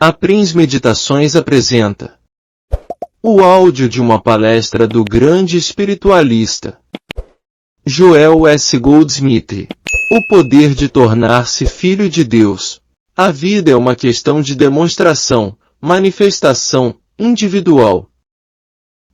A Prins Meditações apresenta o áudio de uma palestra do grande espiritualista Joel S. Goldsmith. O poder de tornar-se filho de Deus. A vida é uma questão de demonstração, manifestação, individual.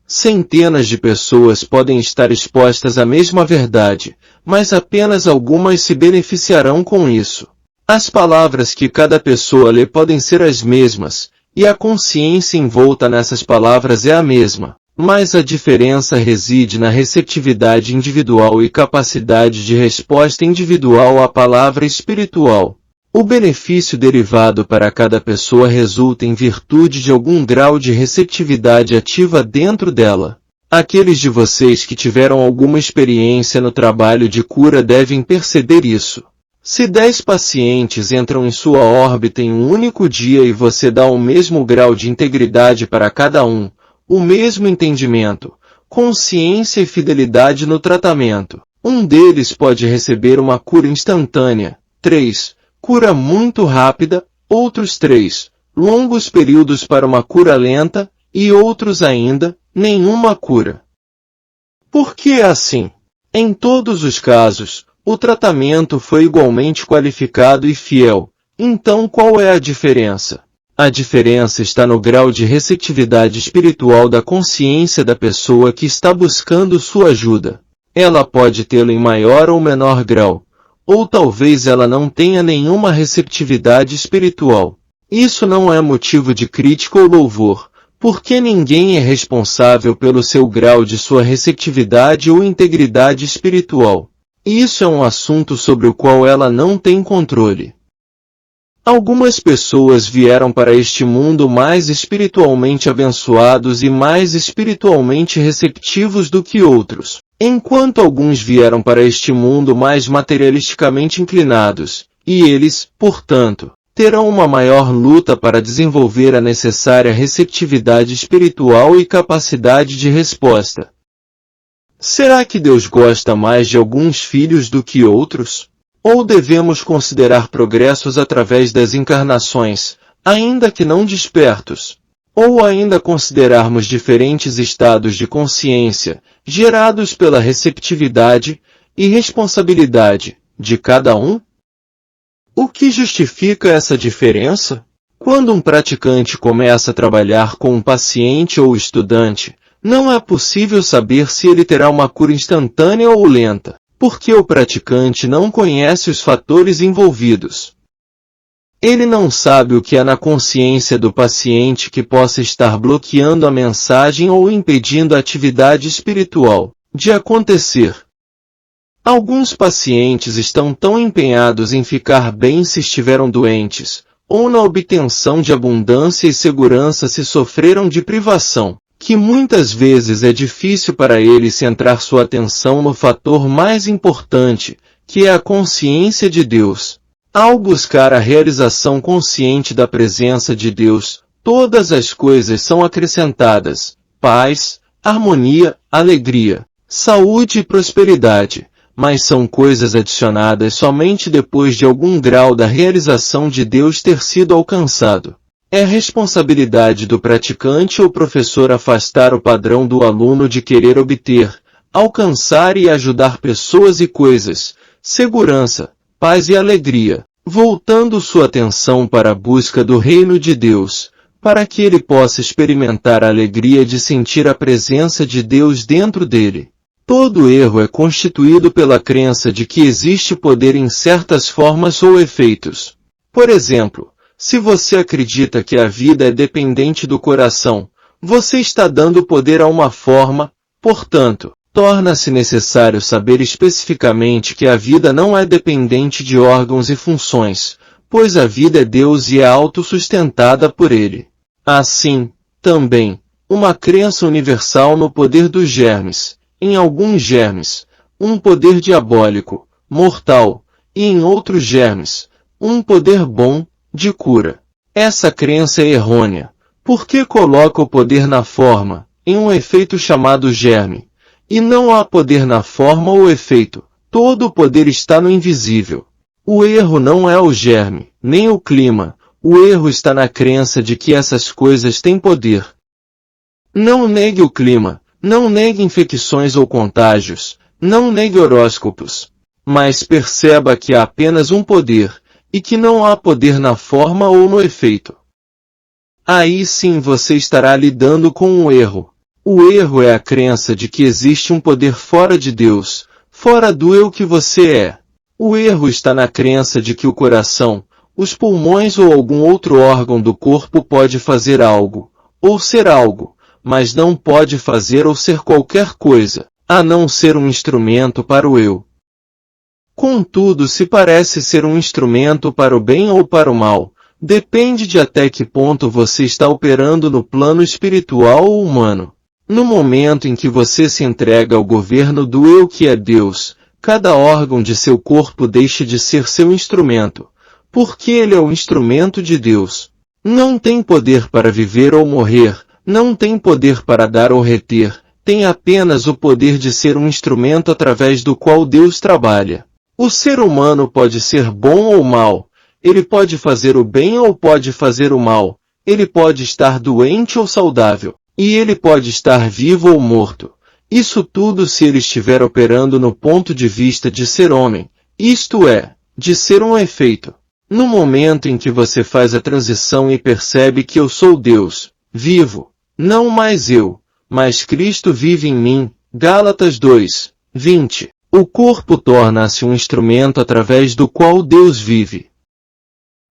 Centenas de pessoas podem estar expostas à mesma verdade, mas apenas algumas se beneficiarão com isso. As palavras que cada pessoa lê podem ser as mesmas, e a consciência envolta nessas palavras é a mesma, mas a diferença reside na receptividade individual e capacidade de resposta individual à palavra espiritual. O benefício derivado para cada pessoa resulta em virtude de algum grau de receptividade ativa dentro dela. Aqueles de vocês que tiveram alguma experiência no trabalho de cura devem perceber isso. Se 10 pacientes entram em sua órbita em um único dia e você dá o mesmo grau de integridade para cada um, o mesmo entendimento, consciência e fidelidade no tratamento, um deles pode receber uma cura instantânea. 3. Cura muito rápida, outros 3. Longos períodos para uma cura lenta, e outros ainda, nenhuma cura. Por que é assim? Em todos os casos, o tratamento foi igualmente qualificado e fiel. Então qual é a diferença? A diferença está no grau de receptividade espiritual da consciência da pessoa que está buscando sua ajuda. Ela pode tê-lo em maior ou menor grau, ou talvez ela não tenha nenhuma receptividade espiritual. Isso não é motivo de crítica ou louvor, porque ninguém é responsável pelo seu grau de sua receptividade ou integridade espiritual. Isso é um assunto sobre o qual ela não tem controle. Algumas pessoas vieram para este mundo mais espiritualmente abençoados e mais espiritualmente receptivos do que outros, enquanto alguns vieram para este mundo mais materialisticamente inclinados, e eles, portanto, terão uma maior luta para desenvolver a necessária receptividade espiritual e capacidade de resposta. Será que Deus gosta mais de alguns filhos do que outros? Ou devemos considerar progressos através das encarnações, ainda que não despertos? Ou ainda considerarmos diferentes estados de consciência, gerados pela receptividade e responsabilidade de cada um? O que justifica essa diferença? Quando um praticante começa a trabalhar com um paciente ou estudante, não é possível saber se ele terá uma cura instantânea ou lenta, porque o praticante não conhece os fatores envolvidos. Ele não sabe o que há na consciência do paciente que possa estar bloqueando a mensagem ou impedindo a atividade espiritual de acontecer. Alguns pacientes estão tão empenhados em ficar bem se estiveram doentes, ou na obtenção de abundância e segurança se sofreram de privação, que muitas vezes é difícil para eles centrar sua atenção no fator mais importante, que é a consciência de Deus. Ao buscar a realização consciente da presença de Deus, todas as coisas são acrescentadas: paz, harmonia, alegria, saúde e prosperidade, mas são coisas adicionadas somente depois de algum grau da realização de Deus ter sido alcançado. É responsabilidade do praticante ou professor afastar o padrão do aluno de querer obter, alcançar e ajudar pessoas e coisas, segurança, paz e alegria, voltando sua atenção para a busca do reino de Deus, para que ele possa experimentar a alegria de sentir a presença de Deus dentro dele. Todo erro é constituído pela crença de que existe poder em certas formas ou efeitos. Por exemplo, se você acredita que a vida é dependente do coração, você está dando poder a uma forma, portanto, torna-se necessário saber especificamente que a vida não é dependente de órgãos e funções, pois a vida é Deus e é autossustentada por Ele. Assim, também, uma crença universal no poder dos germes, em alguns germes, um poder diabólico, mortal, e em outros germes, um poder bom, de cura. Essa crença é errônea, porque coloca o poder na forma, em um efeito chamado germe. E não há poder na forma ou efeito, todo o poder está no invisível. O erro não é o germe, nem o clima, O erro está na crença de que essas coisas têm poder. Não negue o clima, não negue infecções ou contágios, não negue horóscopos. Mas perceba que há apenas um poder, e que não há poder na forma ou no efeito. Aí sim você estará lidando com o erro. O erro é a crença de que existe um poder fora de Deus, fora do eu que você é. O erro está na crença de que o coração, os pulmões ou algum outro órgão do corpo pode fazer algo, ou ser algo, mas não pode fazer ou ser qualquer coisa, a não ser um instrumento para o eu. Contudo, se parece ser um instrumento para o bem ou para o mal, depende de até que ponto você está operando no plano espiritual ou humano. No momento em que você se entrega ao governo do eu que é Deus, cada órgão de seu corpo deixa de ser seu instrumento, porque ele é o instrumento de Deus. Não tem poder para viver ou morrer, não tem poder para dar ou reter, tem apenas o poder de ser um instrumento através do qual Deus trabalha. O ser humano pode ser bom ou mal, ele pode fazer o bem ou pode fazer o mal, ele pode estar doente ou saudável, e ele pode estar vivo ou morto. Isso tudo se ele estiver operando no ponto de vista de ser homem, isto é, de ser um efeito. No momento em que você faz a transição e percebe que eu sou Deus, vivo, não mais eu, mas Cristo vive em mim, Gálatas 2, 20. O corpo torna-se um instrumento através do qual Deus vive.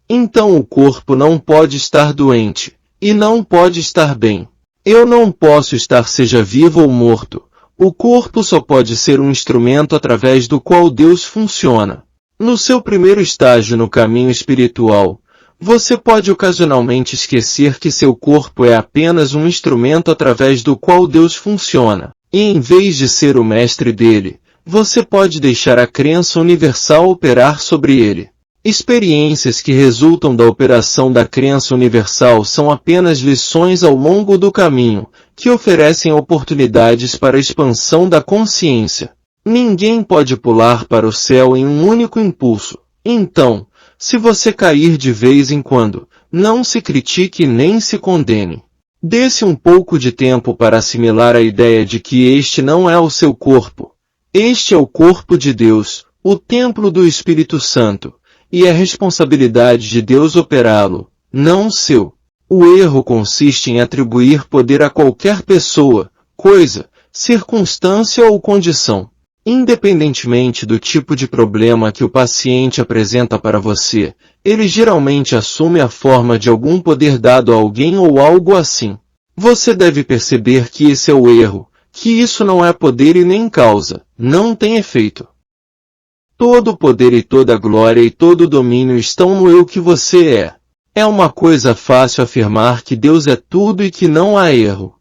Então o corpo não pode estar doente, e não pode estar bem. Eu não posso estar seja vivo ou morto. O corpo só pode ser um instrumento através do qual Deus funciona. No seu primeiro estágio no caminho espiritual, você pode ocasionalmente esquecer que seu corpo é apenas um instrumento através do qual Deus funciona, e em vez de ser o mestre dele, você pode deixar a crença universal operar sobre ele. Experiências que resultam da operação da crença universal são apenas lições ao longo do caminho, que oferecem oportunidades para a expansão da consciência. Ninguém pode pular para o céu em um único impulso. Então, se você cair de vez em quando, não se critique nem se condene. Dê-se um pouco de tempo para assimilar a ideia de que este não é o seu corpo. Este é o corpo de Deus, o templo do Espírito Santo, e é responsabilidade de Deus operá-lo, não seu. O erro consiste em atribuir poder a qualquer pessoa, coisa, circunstância ou condição. Independentemente do tipo de problema que o paciente apresenta para você, ele geralmente assume a forma de algum poder dado a alguém ou algo assim. Você deve perceber que esse é o erro, que isso não é poder e nem causa, não tem efeito. Todo o poder e toda a glória e todo o domínio estão no eu que você é. É uma coisa fácil afirmar que Deus é tudo e que não há erro.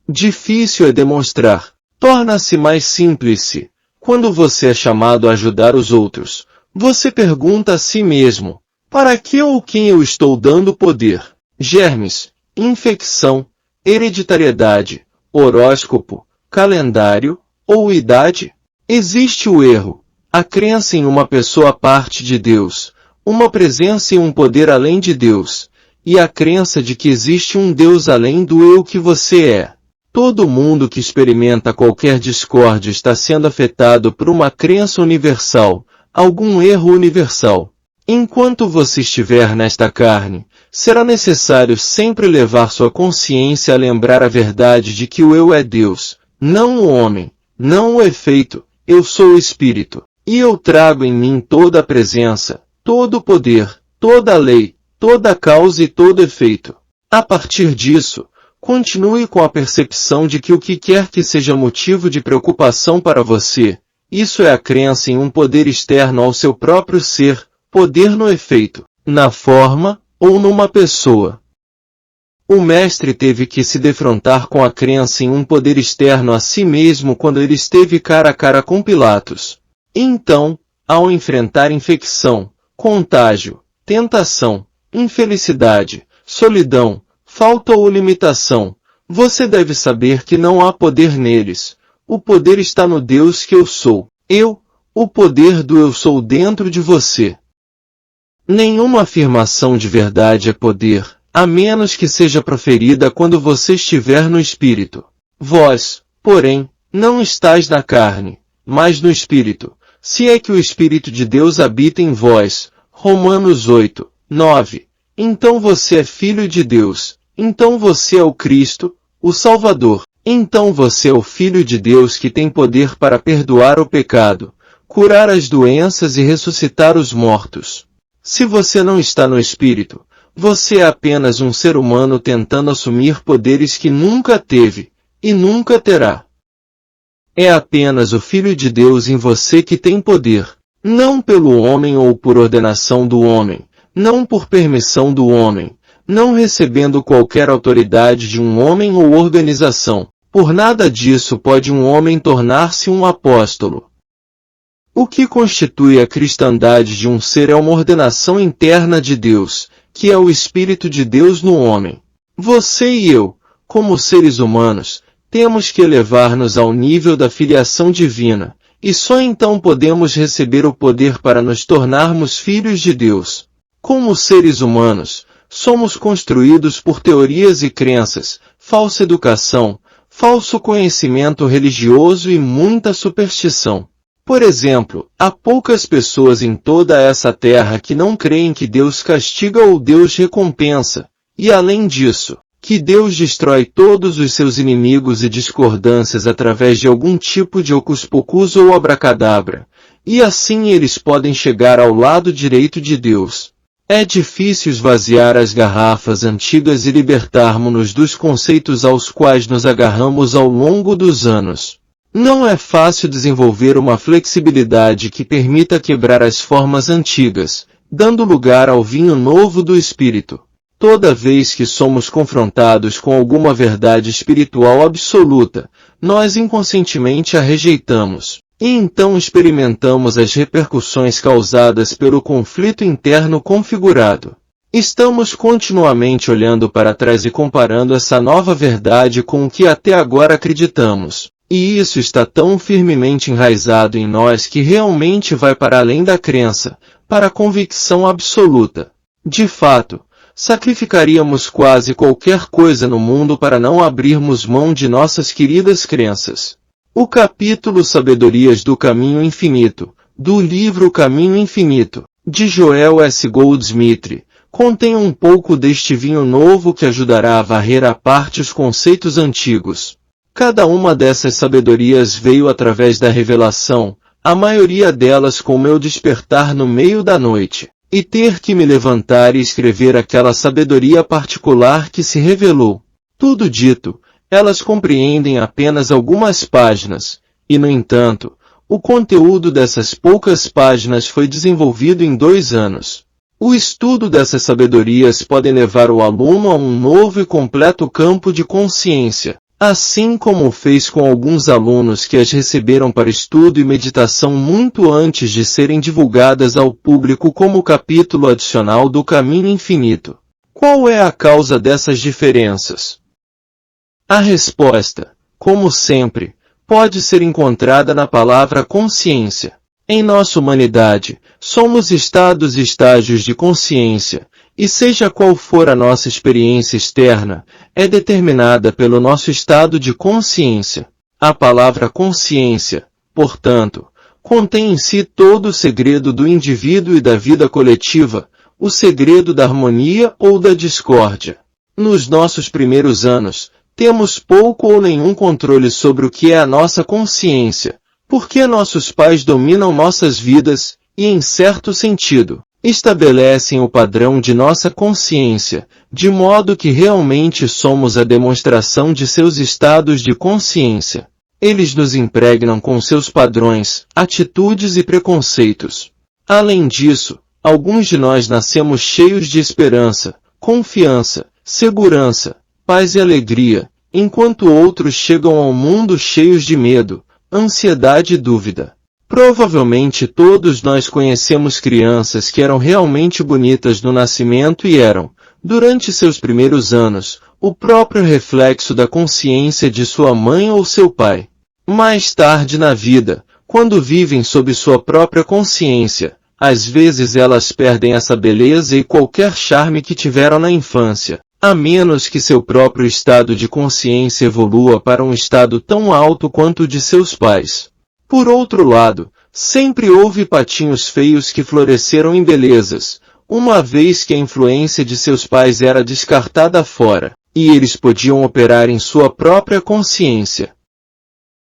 Difícil é demonstrar. Torna-se mais simples. Quando você é chamado a ajudar os outros, você pergunta a si mesmo, para que ou quem eu estou dando poder? Germes, infecção, hereditariedade, horóscopo, calendário, ou idade? Existe o erro, a crença em uma pessoa à parte de Deus, uma presença e um poder além de Deus, e a crença de que existe um Deus além do eu que você é. Todo mundo que experimenta qualquer discórdia está sendo afetado por uma crença universal, algum erro universal. Enquanto você estiver nesta carne, será necessário sempre levar sua consciência a lembrar a verdade de que o eu é Deus, não o homem, não o efeito, eu sou o Espírito, e eu trago em mim toda a presença, todo o poder, toda a lei, toda a causa e todo efeito. A partir disso, continue com a percepção de que o que quer que seja motivo de preocupação para você, isso é a crença em um poder externo ao seu próprio ser, poder no efeito, na forma, ou numa pessoa. O mestre teve que se defrontar com a crença em um poder externo a si mesmo quando ele esteve cara a cara com Pilatos. Então, ao enfrentar infecção, contágio, tentação, infelicidade, solidão, falta ou limitação, você deve saber que não há poder neles. O poder está no Deus que eu sou. Eu, o poder do eu sou dentro de você. Nenhuma afirmação de verdade é poder, a menos que seja proferida quando você estiver no Espírito. Vós, porém, não estáis na carne, mas no Espírito, se é que o Espírito de Deus habita em vós. Romanos 8, 9. Então você é filho de Deus, então você é o Cristo, o Salvador, então você é o Filho de Deus que tem poder para perdoar o pecado, curar as doenças e ressuscitar os mortos. Se você não está no Espírito, você é apenas um ser humano tentando assumir poderes que nunca teve, e nunca terá. É apenas o Filho de Deus em você que tem poder, não pelo homem ou por ordenação do homem, não por permissão do homem, não recebendo qualquer autoridade de um homem ou organização. Por nada disso pode um homem tornar-se um apóstolo. O que constitui a cristandade de um ser é uma ordenação interna de Deus, que é o Espírito de Deus no homem. Você e eu, como seres humanos, temos que elevar-nos ao nível da filiação divina, e só então podemos receber o poder para nos tornarmos filhos de Deus. Como seres humanos, somos construídos por teorias e crenças, falsa educação, falso conhecimento religioso e muita superstição. Por exemplo, há poucas pessoas em toda essa terra que não creem que Deus castiga ou Deus recompensa, e além disso, que Deus destrói todos os seus inimigos e discordâncias através de algum tipo de hocus-pocus ou abracadabra, e assim eles podem chegar ao lado direito de Deus. É difícil esvaziar as garrafas antigas e libertarmos-nos dos conceitos aos quais nos agarramos ao longo dos anos. Não é fácil desenvolver uma flexibilidade que permita quebrar as formas antigas, dando lugar ao vinho novo do Espírito. Toda vez que somos confrontados com alguma verdade espiritual absoluta, nós inconscientemente a rejeitamos. E então experimentamos as repercussões causadas pelo conflito interno configurado. Estamos continuamente olhando para trás e comparando essa nova verdade com o que até agora acreditamos. E isso está tão firmemente enraizado em nós que realmente vai para além da crença, para a convicção absoluta. De fato, sacrificaríamos quase qualquer coisa no mundo para não abrirmos mão de nossas queridas crenças. O capítulo Sabedorias do Caminho Infinito, do livro Caminho Infinito, de Joel S. Goldsmith, contém um pouco deste vinho novo que ajudará a varrer à parte os conceitos antigos. Cada uma dessas sabedorias veio através da revelação, a maioria delas com meu despertar no meio da noite, e ter que me levantar e escrever aquela sabedoria particular que se revelou. Tudo dito, elas compreendem apenas algumas páginas, e no entanto, o conteúdo dessas poucas páginas foi desenvolvido em 2 anos. O estudo dessas sabedorias pode levar o aluno a um novo e completo campo de consciência, assim como fez com alguns alunos que as receberam para estudo e meditação muito antes de serem divulgadas ao público como capítulo adicional do Caminho Infinito. Qual é a causa dessas diferenças? A resposta, como sempre, pode ser encontrada na palavra consciência. Em nossa humanidade, somos estados e estágios de consciência, e seja qual for a nossa experiência externa, é determinada pelo nosso estado de consciência. A palavra consciência, portanto, contém em si todo o segredo do indivíduo e da vida coletiva, o segredo da harmonia ou da discórdia. Nos nossos primeiros anos, temos pouco ou nenhum controle sobre o que é a nossa consciência, porque nossos pais dominam nossas vidas e, em certo sentido, estabelecem o padrão de nossa consciência, de modo que realmente somos a demonstração de seus estados de consciência. Eles nos impregnam com seus padrões, atitudes e preconceitos. Além disso, alguns de nós nascemos cheios de esperança, confiança, segurança, paz e alegria, enquanto outros chegam ao mundo cheios de medo, ansiedade e dúvida. Provavelmente todos nós conhecemos crianças que eram realmente bonitas no nascimento e eram, durante seus primeiros anos, o próprio reflexo da consciência de sua mãe ou seu pai. Mais tarde na vida, quando vivem sob sua própria consciência, às vezes elas perdem essa beleza e qualquer charme que tiveram na infância, a menos que seu próprio estado de consciência evolua para um estado tão alto quanto o de seus pais. Por outro lado, sempre houve patinhos feios que floresceram em belezas, uma vez que a influência de seus pais era descartada fora, e eles podiam operar em sua própria consciência.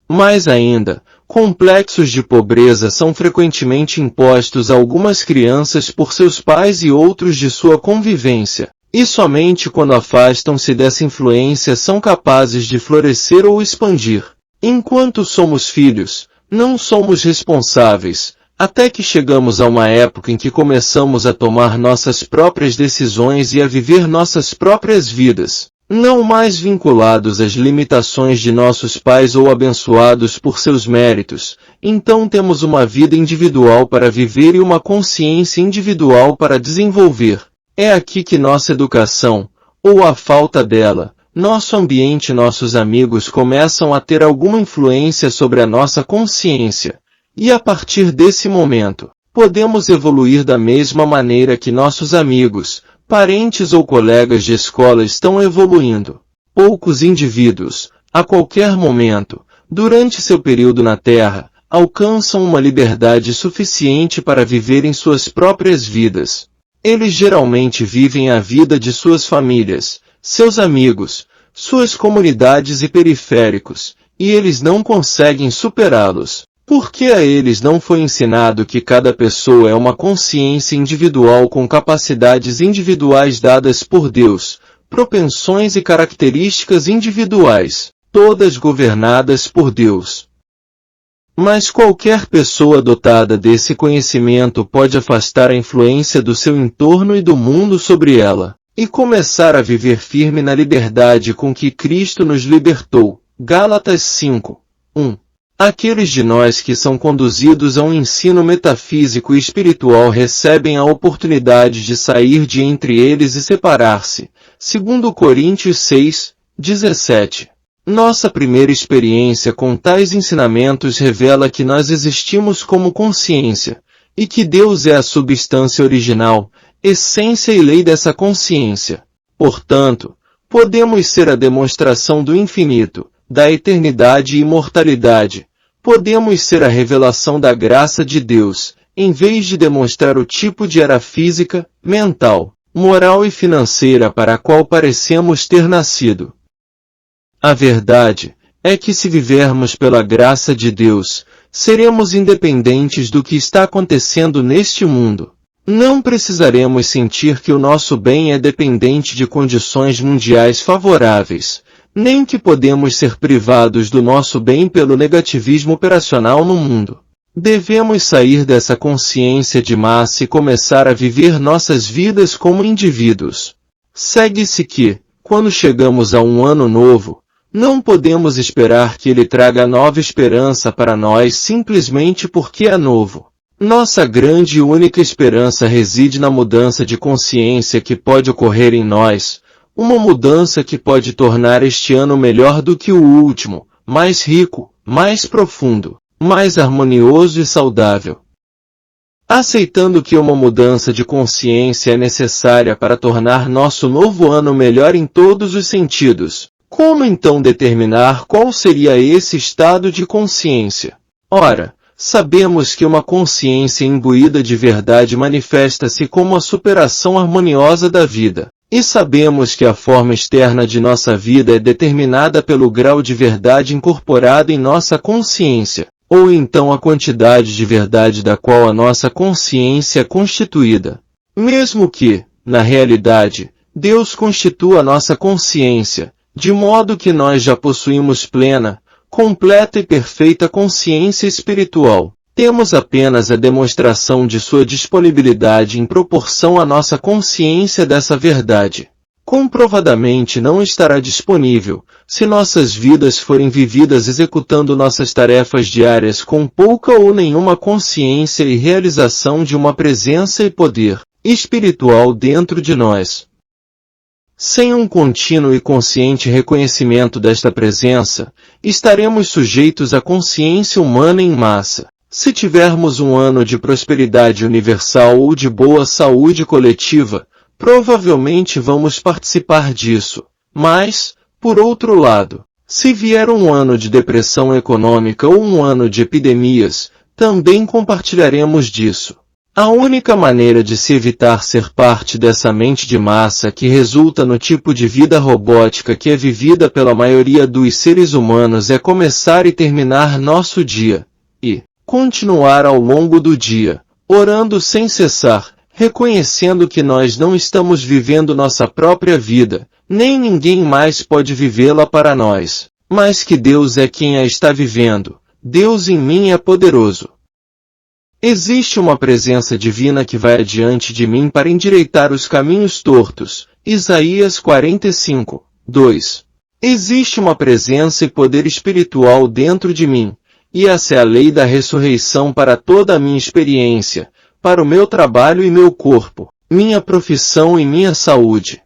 Mais ainda, complexos de pobreza são frequentemente impostos a algumas crianças por seus pais e outros de sua convivência, e somente quando afastam-se dessa influência são capazes de florescer ou expandir. Enquanto somos filhos, não somos responsáveis, até que chegamos a uma época em que começamos a tomar nossas próprias decisões e a viver nossas próprias vidas, não mais vinculados às limitações de nossos pais ou abençoados por seus méritos. Então temos uma vida individual para viver e uma consciência individual para desenvolver. É aqui que nossa educação, ou a falta dela, nosso ambiente e nossos amigos começam a ter alguma influência sobre a nossa consciência. E a partir desse momento, podemos evoluir da mesma maneira que nossos amigos, parentes ou colegas de escola estão evoluindo. Poucos indivíduos, a qualquer momento, durante seu período na Terra, alcançam uma liberdade suficiente para viverem suas próprias vidas. Eles geralmente vivem a vida de suas famílias, seus amigos, suas comunidades e periféricos, e eles não conseguem superá-los. Porque a eles não foi ensinado que cada pessoa é uma consciência individual com capacidades individuais dadas por Deus, propensões e características individuais, todas governadas por Deus. Mas qualquer pessoa dotada desse conhecimento pode afastar a influência do seu entorno e do mundo sobre ela, e começar a viver firme na liberdade com que Cristo nos libertou. Gálatas 5, 1. Aqueles de nós que são conduzidos a um ensino metafísico e espiritual recebem a oportunidade de sair de entre eles e separar-se. 2 Coríntios 6, 17. Nossa primeira experiência com tais ensinamentos revela que nós existimos como consciência, e que Deus é a substância original, essência e lei dessa consciência. Portanto, podemos ser a demonstração do infinito, da eternidade e imortalidade. Podemos ser a revelação da graça de Deus, em vez de demonstrar o tipo de era física, mental, moral e financeira para a qual parecemos ter nascido. A verdade é que se vivermos pela graça de Deus, seremos independentes do que está acontecendo neste mundo. Não precisaremos sentir que o nosso bem é dependente de condições mundiais favoráveis, nem que podemos ser privados do nosso bem pelo negativismo operacional no mundo. Devemos sair dessa consciência de massa e começar a viver nossas vidas como indivíduos. Segue-se que, quando chegamos a um ano novo, não podemos esperar que ele traga nova esperança para nós simplesmente porque é novo. Nossa grande e única esperança reside na mudança de consciência que pode ocorrer em nós, uma mudança que pode tornar este ano melhor do que o último, mais rico, mais profundo, mais harmonioso e saudável. Aceitando que uma mudança de consciência é necessária para tornar nosso novo ano melhor em todos os sentidos, como então determinar qual seria esse estado de consciência? Ora, sabemos que uma consciência imbuída de verdade manifesta-se como a superação harmoniosa da vida. E sabemos que a forma externa de nossa vida é determinada pelo grau de verdade incorporado em nossa consciência, ou então a quantidade de verdade da qual a nossa consciência é constituída. Mesmo que, na realidade, Deus constitua a nossa consciência, de modo que nós já possuímos plena, completa e perfeita consciência espiritual. Temos apenas a demonstração de sua disponibilidade em proporção à nossa consciência dessa verdade. Comprovadamente não estará disponível, se nossas vidas forem vividas executando nossas tarefas diárias com pouca ou nenhuma consciência e realização de uma presença e poder espiritual dentro de nós. Sem um contínuo e consciente reconhecimento desta presença, estaremos sujeitos à consciência humana em massa, Se tivermos um ano de prosperidade universal ou de boa saúde coletiva, provavelmente vamos participar disso. Mas, por outro lado, se vier um ano de depressão econômica ou um ano de epidemias, também compartilharemos disso. A única maneira de se evitar ser parte dessa mente de massa que resulta no tipo de vida robótica que é vivida pela maioria dos seres humanos é começar e terminar nosso dia, e continuar ao longo do dia, orando sem cessar, reconhecendo que nós não estamos vivendo nossa própria vida, nem ninguém mais pode vivê-la para nós, mas que Deus é quem a está vivendo. Deus em mim é poderoso. Existe uma presença divina que vai adiante de mim para endireitar os caminhos tortos. Isaías 45, 2. Existe uma presença e poder espiritual dentro de mim, e essa é a lei da ressurreição para toda a minha experiência, para o meu trabalho e meu corpo, minha profissão e minha saúde.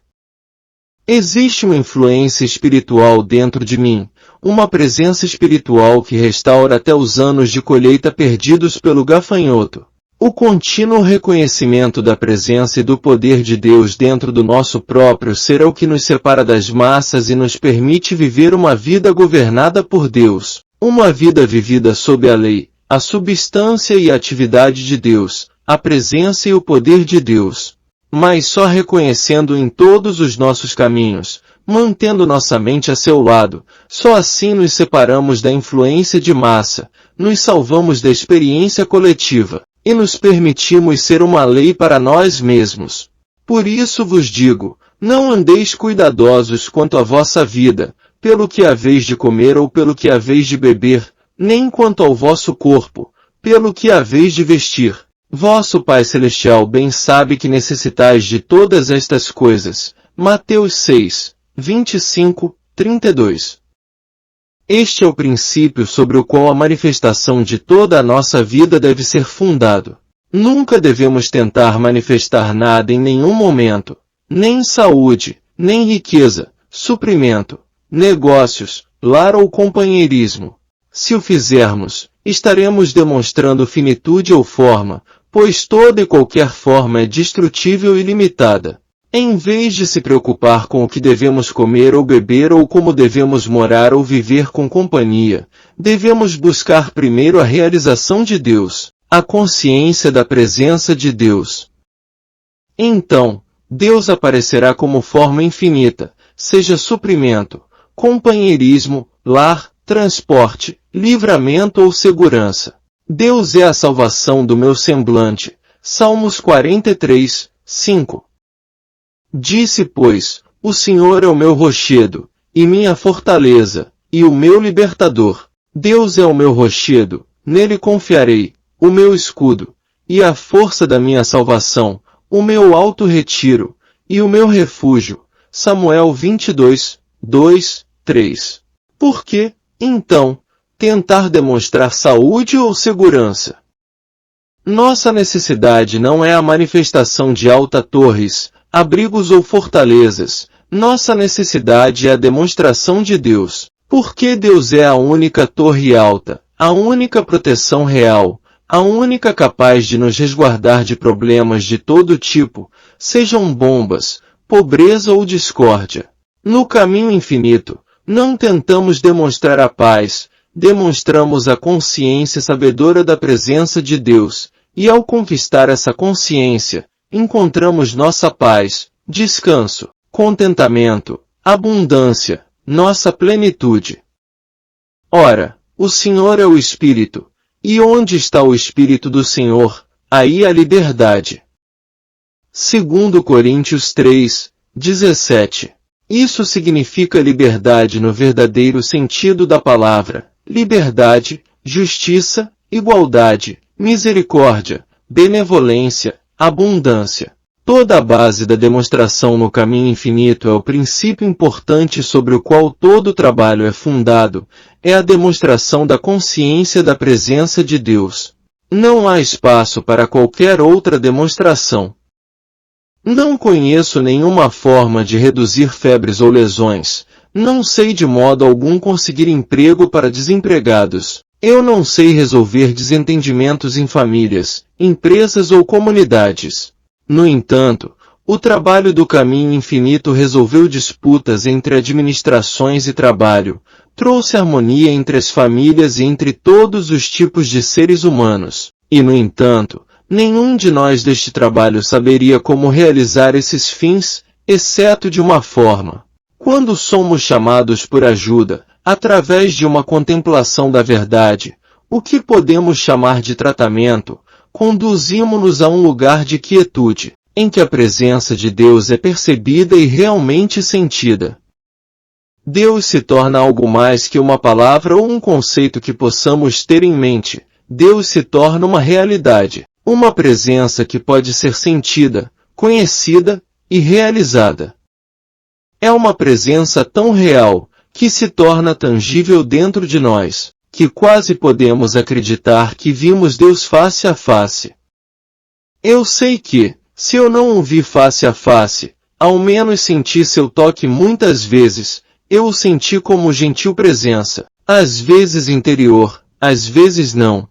Existe uma influência espiritual dentro de mim, uma presença espiritual que restaura até os anos de colheita perdidos pelo gafanhoto. O contínuo reconhecimento da presença e do poder de Deus dentro do nosso próprio ser é o que nos separa das massas e nos permite viver uma vida governada por Deus, uma vida vivida sob a lei, a substância e a atividade de Deus, a presença e o poder de Deus. Mas só reconhecendo em todos os nossos caminhos, mantendo nossa mente a seu lado, só assim nos separamos da influência de massa, nos salvamos da experiência coletiva, e nos permitimos ser uma lei para nós mesmos. Por isso vos digo, não andeis cuidadosos quanto à vossa vida, pelo que haveis de comer ou pelo que haveis de beber, nem quanto ao vosso corpo, pelo que haveis de vestir. Vosso Pai Celestial bem sabe que necessitais de todas estas coisas. Mateus 6, 25, 32. Este é o princípio sobre o qual a manifestação de toda a nossa vida deve ser fundado. Nunca devemos tentar manifestar nada em nenhum momento, nem saúde, nem riqueza, suprimento, negócios, lar ou companheirismo. Se o fizermos, estaremos demonstrando finitude ou forma, pois toda e qualquer forma é destrutível e limitada. Em vez de se preocupar com o que devemos comer ou beber ou como devemos morar ou viver com companhia, devemos buscar primeiro a realização de Deus, a consciência da presença de Deus. Então, Deus aparecerá como forma infinita, seja suprimento, companheirismo, lar, transporte, livramento ou segurança. Deus é a salvação do meu semblante. Salmos 43, 5. Disse, pois, o Senhor é o meu rochedo, e minha fortaleza, e o meu libertador. Deus é o meu rochedo, nele confiarei, o meu escudo, e a força da minha salvação, o meu alto retiro, e o meu refúgio. Samuel 22, 2, 3. Por que, então, tentar demonstrar saúde ou segurança? Nossa necessidade não é a manifestação de altas torres, abrigos ou fortalezas. Nossa necessidade é a demonstração de Deus. Porque Deus é a única torre alta, a única proteção real, a única capaz de nos resguardar de problemas de todo tipo, sejam bombas, pobreza ou discórdia. No caminho infinito, não tentamos demonstrar a paz, demonstramos a consciência sabedora da presença de Deus, e ao conquistar essa consciência, encontramos nossa paz, descanso, contentamento, abundância, nossa plenitude. Ora, o Senhor é o Espírito, e onde está o Espírito do Senhor, aí há liberdade. 2 Coríntios 3, 17. Isso significa liberdade no verdadeiro sentido da palavra, liberdade, justiça, igualdade, misericórdia, benevolência, abundância. Toda a base da demonstração no caminho infinito é o princípio importante sobre o qual todo o trabalho é fundado, é a demonstração da consciência da presença de Deus. Não há espaço para qualquer outra demonstração. Não conheço nenhuma forma de reduzir febres ou lesões. Não sei de modo algum conseguir emprego para desempregados. Eu não sei resolver desentendimentos em famílias, empresas ou comunidades. No entanto, o trabalho do caminho infinito resolveu disputas entre administrações e trabalho, trouxe harmonia entre as famílias e entre todos os tipos de seres humanos. E, no entanto, nenhum de nós deste trabalho saberia como realizar esses fins, exceto de uma forma. Quando somos chamados por ajuda, através de uma contemplação da verdade, o que podemos chamar de tratamento, conduzimos-nos a um lugar de quietude, em que a presença de Deus é percebida e realmente sentida. Deus se torna algo mais que uma palavra ou um conceito que possamos ter em mente. Deus se torna uma realidade, uma presença que pode ser sentida, conhecida e realizada. É uma presença tão real, que se torna tangível dentro de nós, que quase podemos acreditar que vimos Deus face a face. Eu sei que, se eu não o vi face a face, ao menos senti seu toque muitas vezes, eu o senti como gentil presença, às vezes interior, às vezes não.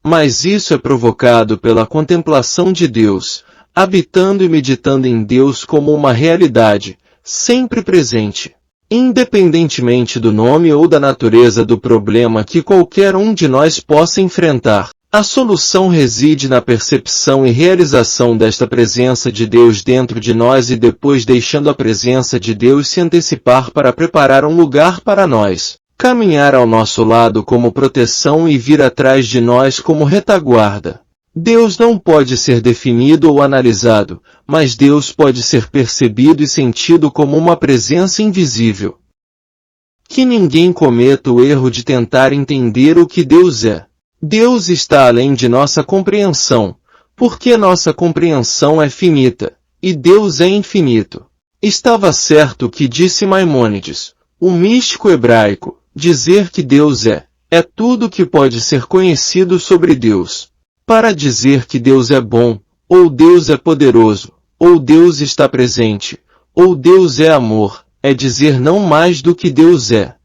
Mas isso é provocado pela contemplação de Deus, habitando e meditando em Deus como uma realidade, sempre presente. Independentemente do nome ou da natureza do problema que qualquer um de nós possa enfrentar, a solução reside na percepção e realização desta presença de Deus dentro de nós e depois deixando a presença de Deus se antecipar para preparar um lugar para nós, caminhar ao nosso lado como proteção e vir atrás de nós como retaguarda. Deus não pode ser definido ou analisado, mas Deus pode ser percebido e sentido como uma presença invisível. Que ninguém cometa o erro de tentar entender o que Deus é. Deus está além de nossa compreensão, porque nossa compreensão é finita, e Deus é infinito. Estava certo o que disse Maimônides, o místico hebraico, dizer que Deus é tudo que pode ser conhecido sobre Deus. Para dizer que Deus é bom, ou Deus é poderoso, ou Deus está presente, ou Deus é amor, é dizer não mais do que Deus é.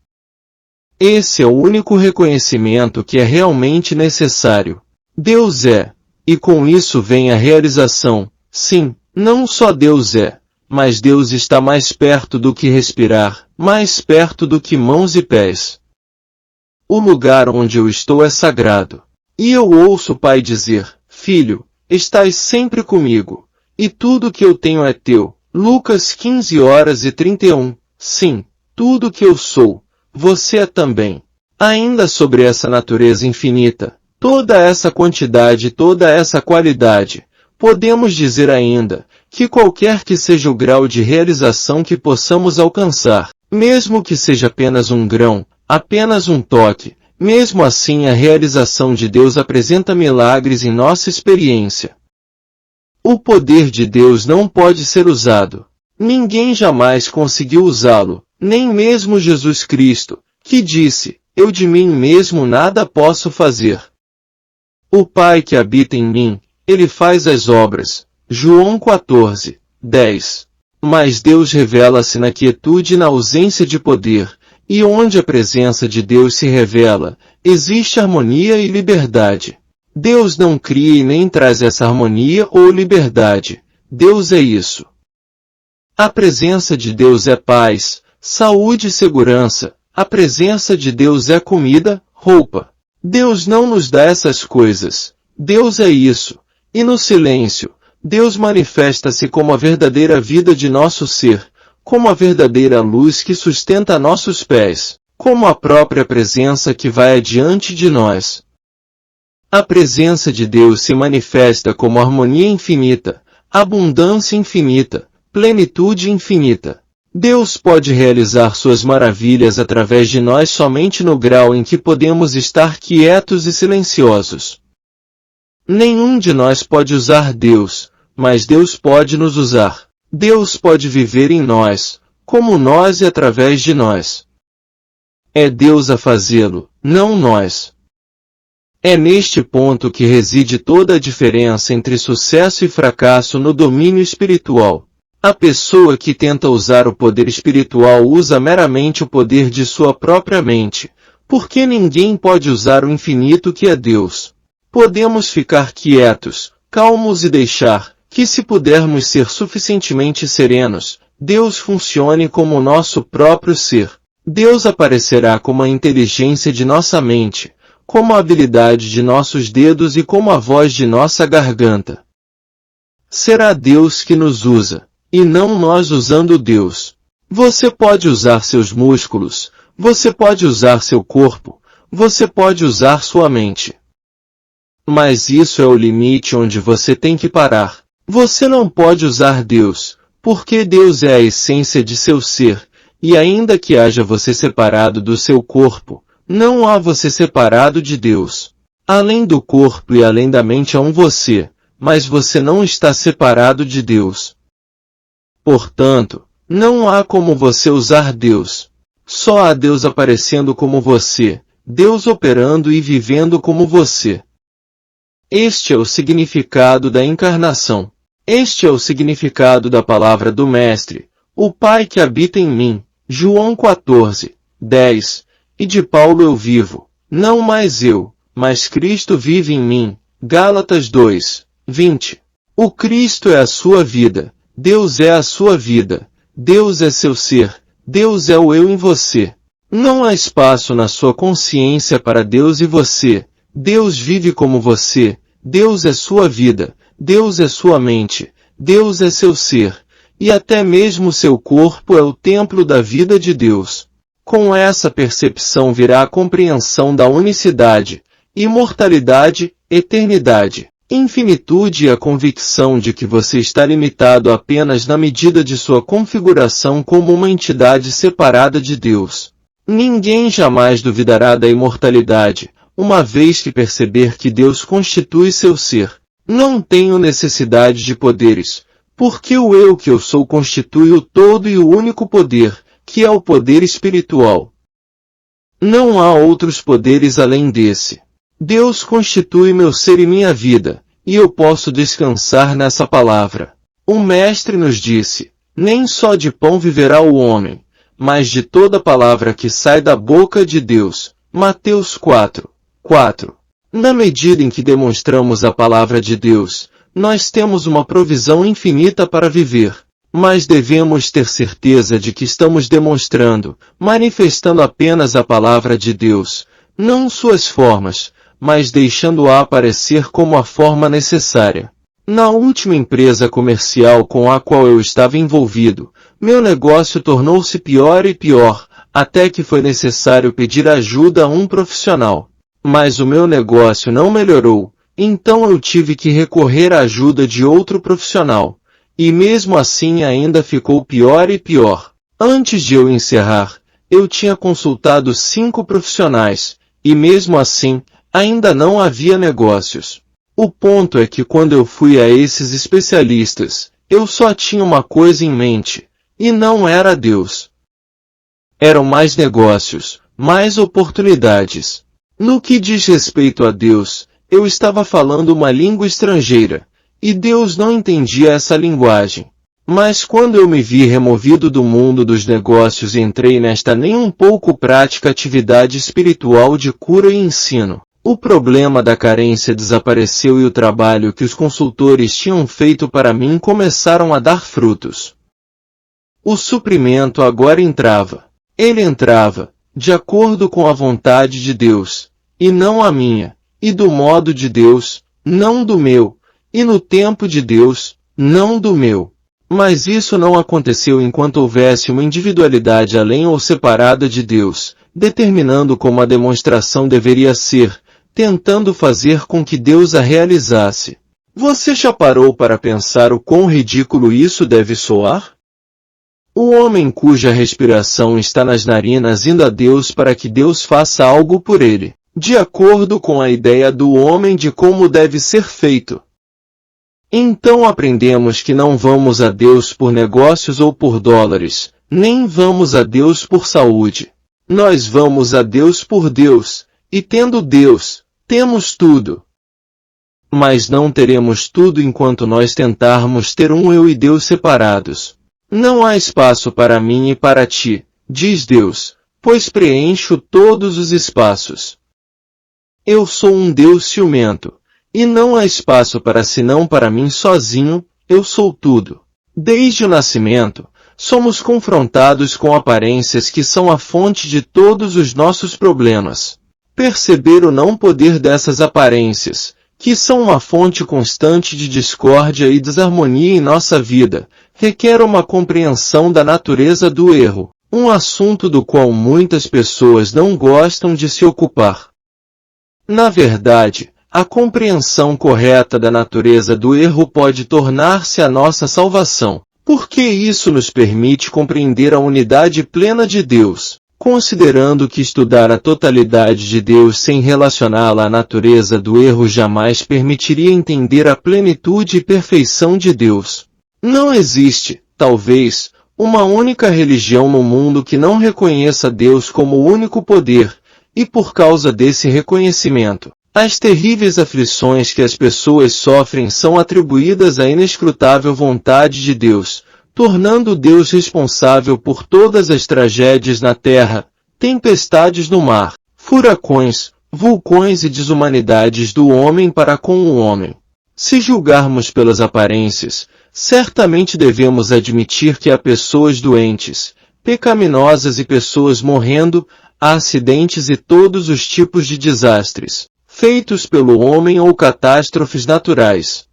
Esse é o único reconhecimento que é realmente necessário. Deus é, e com isso vem a realização. Sim, não só Deus é, mas Deus está mais perto do que respirar, mais perto do que mãos e pés. O lugar onde eu estou é sagrado. E eu ouço o Pai dizer, Filho, estás sempre comigo, e tudo que eu tenho é teu. Lucas 15:31. Sim, tudo que eu sou, você é também. Ainda sobre essa natureza infinita, toda essa quantidade, toda essa qualidade, podemos dizer ainda, que qualquer que seja o grau de realização que possamos alcançar, mesmo que seja apenas um grão, apenas um toque, mesmo assim a realização de Deus apresenta milagres em nossa experiência. O poder de Deus não pode ser usado. Ninguém jamais conseguiu usá-lo, nem mesmo Jesus Cristo, que disse, eu de mim mesmo nada posso fazer. O Pai que habita em mim, Ele faz as obras. João 14:10. Mas Deus revela-se na quietude e na ausência de poder. E onde a presença de Deus se revela, existe harmonia e liberdade. Deus não cria e nem traz essa harmonia ou liberdade. Deus é isso. A presença de Deus é paz, saúde e segurança. A presença de Deus é comida, roupa. Deus não nos dá essas coisas. Deus é isso. E no silêncio, Deus manifesta-se como a verdadeira vida de nosso ser, como a verdadeira luz que sustenta nossos pés, como a própria presença que vai adiante de nós. A presença de Deus se manifesta como harmonia infinita, abundância infinita, plenitude infinita. Deus pode realizar suas maravilhas através de nós somente no grau em que podemos estar quietos e silenciosos. Nenhum de nós pode usar Deus, mas Deus pode nos usar. Deus pode viver em nós, como nós e através de nós. É Deus a fazê-lo, não nós. É neste ponto que reside toda a diferença entre sucesso e fracasso no domínio espiritual. A pessoa que tenta usar o poder espiritual usa meramente o poder de sua própria mente, Porque ninguém pode usar o infinito que é Deus. Podemos ficar quietos, calmos e deixar que, se pudermos ser suficientemente serenos, Deus funcione como o nosso próprio ser. Deus aparecerá como a inteligência de nossa mente, como a habilidade de nossos dedos e como a voz de nossa garganta. Será Deus que nos usa, e não nós usando Deus. Você pode usar seus músculos, você pode usar seu corpo, você pode usar sua mente. Mas isso é o limite onde você tem que parar. Você não pode usar Deus, porque Deus é a essência de seu ser, e ainda que haja você separado do seu corpo, não há você separado de Deus. Além do corpo e além da mente há um você, mas você não está separado de Deus. Portanto, não há como você usar Deus. Só há Deus aparecendo como você, Deus operando e vivendo como você. Este é o significado da encarnação. Este é o significado da palavra do Mestre, o Pai que habita em mim, João 14, 10, e de Paulo eu vivo, não mais eu, mas Cristo vive em mim, Gálatas 2, 20. O Cristo é a sua vida, Deus é a sua vida, Deus é seu ser, Deus é o eu em você. Não há espaço na sua consciência para Deus e você, Deus vive como você, Deus é sua vida, Deus é sua mente, Deus é seu ser, e até mesmo seu corpo é o templo da vida de Deus. Com essa percepção virá a compreensão da unicidade, imortalidade, eternidade, infinitude e a convicção de que você está limitado apenas na medida de sua configuração como uma entidade separada de Deus. Ninguém jamais duvidará da imortalidade, uma vez que perceber que Deus constitui seu ser. Não tenho necessidade de poderes, porque o eu que eu sou constitui o todo e o único poder, que é o poder espiritual. Não há outros poderes além desse. Deus constitui meu ser e minha vida, e eu posso descansar nessa palavra. O Mestre nos disse, nem só de pão viverá o homem, mas de toda palavra que sai da boca de Deus. Mateus 4, 4. Na medida em que demonstramos a palavra de Deus, nós temos uma provisão infinita para viver. Mas devemos ter certeza de que estamos demonstrando, manifestando apenas a palavra de Deus, não suas formas, mas deixando-a aparecer como a forma necessária. Na última empresa comercial com a qual eu estava envolvido, meu negócio tornou-se pior e pior, até que foi necessário pedir ajuda a um profissional. Mas o meu negócio não melhorou, então eu tive que recorrer à ajuda de outro profissional. E mesmo assim ainda ficou pior e pior. Antes de eu encerrar, eu tinha consultado 5 profissionais, e mesmo assim, ainda não havia negócios. O ponto é que quando eu fui a esses especialistas, eu só tinha uma coisa em mente, e não era Deus. Eram mais negócios, mais oportunidades. No que diz respeito a Deus, eu estava falando uma língua estrangeira, e Deus não entendia essa linguagem. Mas quando eu me vi removido do mundo dos negócios e entrei nesta nem um pouco prática atividade espiritual de cura e ensino, o problema da carência desapareceu e o trabalho que os consultores tinham feito para mim começaram a dar frutos. O suprimento agora entrava. Ele entrava, de acordo com a vontade de Deus, e não a minha, e do modo de Deus, não do meu, e no tempo de Deus, não do meu. Mas isso não aconteceu enquanto houvesse uma individualidade além ou separada de Deus, determinando como a demonstração deveria ser, tentando fazer com que Deus a realizasse. Você já parou para pensar o quão ridículo isso deve soar? O homem cuja respiração está nas narinas indo a Deus para que Deus faça algo por ele, de acordo com a ideia do homem de como deve ser feito. Então aprendemos que não vamos a Deus por negócios ou por dólares, nem vamos a Deus por saúde. Nós vamos a Deus por Deus, e tendo Deus, temos tudo. Mas não teremos tudo enquanto nós tentarmos ter um eu e Deus separados. Não há espaço para mim e para ti, diz Deus, pois preencho todos os espaços. Eu sou um Deus ciumento, e não há espaço para senão para mim sozinho, eu sou tudo. Desde o nascimento, somos confrontados com aparências que são a fonte de todos os nossos problemas. Perceber o não poder dessas aparências, que são uma fonte constante de discórdia e desarmonia em nossa vida, requer uma compreensão da natureza do erro, um assunto do qual muitas pessoas não gostam de se ocupar. Na verdade, a compreensão correta da natureza do erro pode tornar-se a nossa salvação, porque isso nos permite compreender a unidade plena de Deus, considerando que estudar a totalidade de Deus sem relacioná-la à natureza do erro jamais permitiria entender a plenitude e perfeição de Deus. Não existe, talvez, uma única religião no mundo que não reconheça Deus como o único poder, e por causa desse reconhecimento, as terríveis aflições que as pessoas sofrem são atribuídas à inescrutável vontade de Deus, tornando Deus responsável por todas as tragédias na terra, tempestades no mar, furacões, vulcões e desumanidades do homem para com o homem. Se julgarmos pelas aparências, certamente devemos admitir que há pessoas doentes, pecaminosas e pessoas morrendo, há acidentes e todos os tipos de desastres, feitos pelo homem ou catástrofes naturais.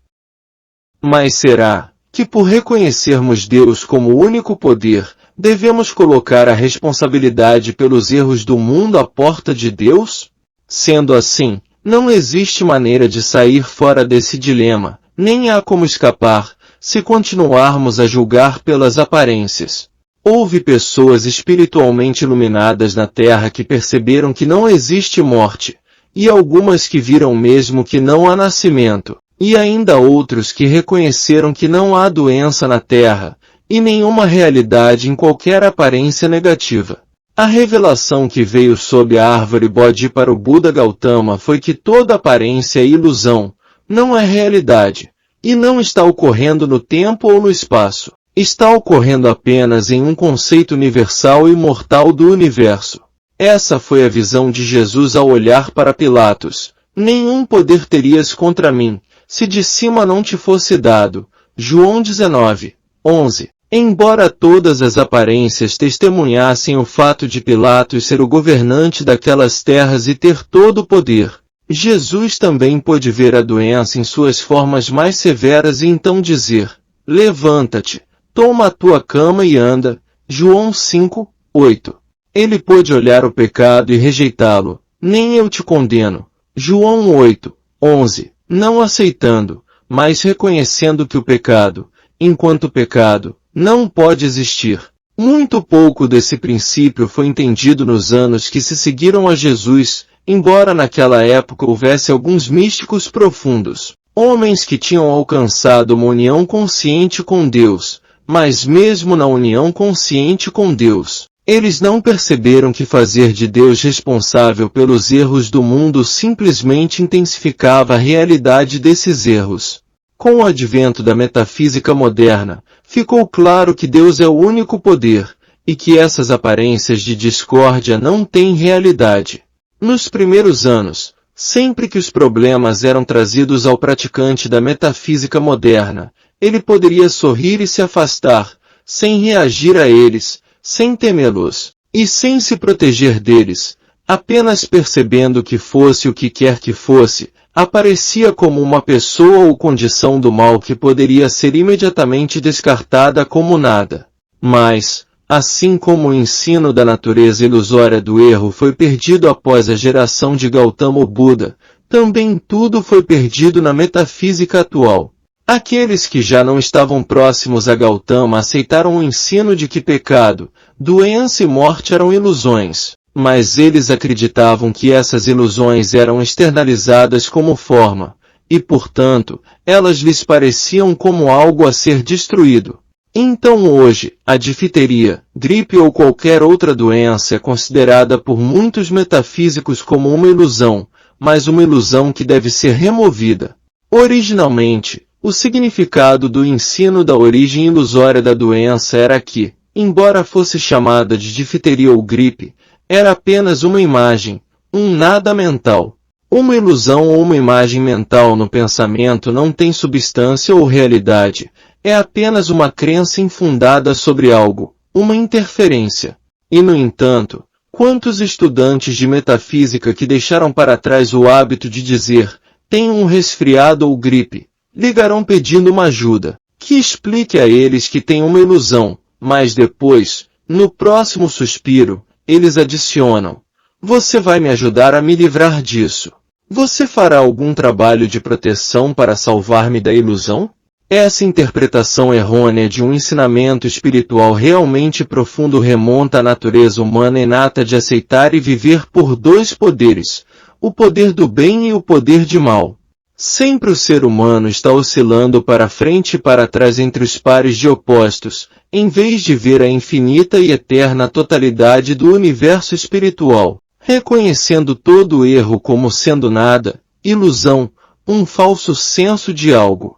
Mas será que por reconhecermos Deus como o único poder, devemos colocar a responsabilidade pelos erros do mundo à porta de Deus? Sendo assim, não existe maneira de sair fora desse dilema, nem há como escapar, se continuarmos a julgar pelas aparências. Houve pessoas espiritualmente iluminadas na terra que perceberam que não existe morte, e algumas que viram mesmo que não há nascimento, e ainda outros que reconheceram que não há doença na terra, e nenhuma realidade em qualquer aparência negativa. A revelação que veio sob a árvore Bodhi para o Buda Gautama foi que toda aparência é ilusão, não é realidade, e não está ocorrendo no tempo ou no espaço. Está ocorrendo apenas em um conceito universal e imortal do universo. Essa foi a visão de Jesus ao olhar para Pilatos. Nenhum poder terias contra mim, se de cima não te fosse dado. João 19:11. Embora todas as aparências testemunhassem o fato de Pilatos ser o governante daquelas terras e ter todo o poder, Jesus também pôde ver a doença em suas formas mais severas e então dizer: levanta-te. Toma a tua cama e anda. João 5:8. Ele pôde olhar o pecado e rejeitá-lo. Nem eu te condeno. João 8:11. Não aceitando, mas reconhecendo que o pecado, enquanto pecado, não pode existir. Muito pouco desse princípio foi entendido nos anos que se seguiram a Jesus, embora naquela época houvesse alguns místicos profundos, homens que tinham alcançado uma união consciente com Deus. Mas mesmo na união consciente com Deus, eles não perceberam que fazer de Deus responsável pelos erros do mundo simplesmente intensificava a realidade desses erros. Com o advento da metafísica moderna, ficou claro que Deus é o único poder, e que essas aparências de discórdia não têm realidade. Nos primeiros anos, sempre que os problemas eram trazidos ao praticante da metafísica moderna, ele poderia sorrir e se afastar, sem reagir a eles, sem temê-los, e sem se proteger deles, apenas percebendo que fosse o que quer que fosse, aparecia como uma pessoa ou condição do mal que poderia ser imediatamente descartada como nada. Mas, assim como o ensino da natureza ilusória do erro foi perdido após a geração de Gautama Buda, também tudo foi perdido na metafísica atual. Aqueles que já não estavam próximos a Gautama aceitaram o ensino de que pecado, doença e morte eram ilusões, mas eles acreditavam que essas ilusões eram externalizadas como forma, e portanto, elas lhes pareciam como algo a ser destruído. Então hoje, a difteria, gripe ou qualquer outra doença é considerada por muitos metafísicos como uma ilusão, mas uma ilusão que deve ser removida. Originalmente, o significado do ensino da origem ilusória da doença era que, embora fosse chamada de difteria ou gripe, Era apenas uma imagem, um nada mental. Uma ilusão ou uma imagem mental no pensamento não tem substância ou realidade, é apenas uma crença infundada sobre algo, uma interferência. E no entanto, quantos estudantes de metafísica que deixaram para trás o hábito de dizer, tenho um resfriado ou gripe, ligarão pedindo uma ajuda, que explique a eles que tem uma ilusão, mas depois, no próximo suspiro, eles adicionam, você vai me ajudar a me livrar disso. Você fará algum trabalho de proteção para salvar-me da ilusão? Essa interpretação errônea de um ensinamento espiritual realmente profundo remonta à natureza humana inata de aceitar e viver por dois poderes, o poder do bem e o poder de mal. Sempre o ser humano está oscilando para frente e para trás entre os pares de opostos, em vez de ver a infinita e eterna totalidade do universo espiritual, reconhecendo todo o erro como sendo nada, ilusão, um falso senso de algo.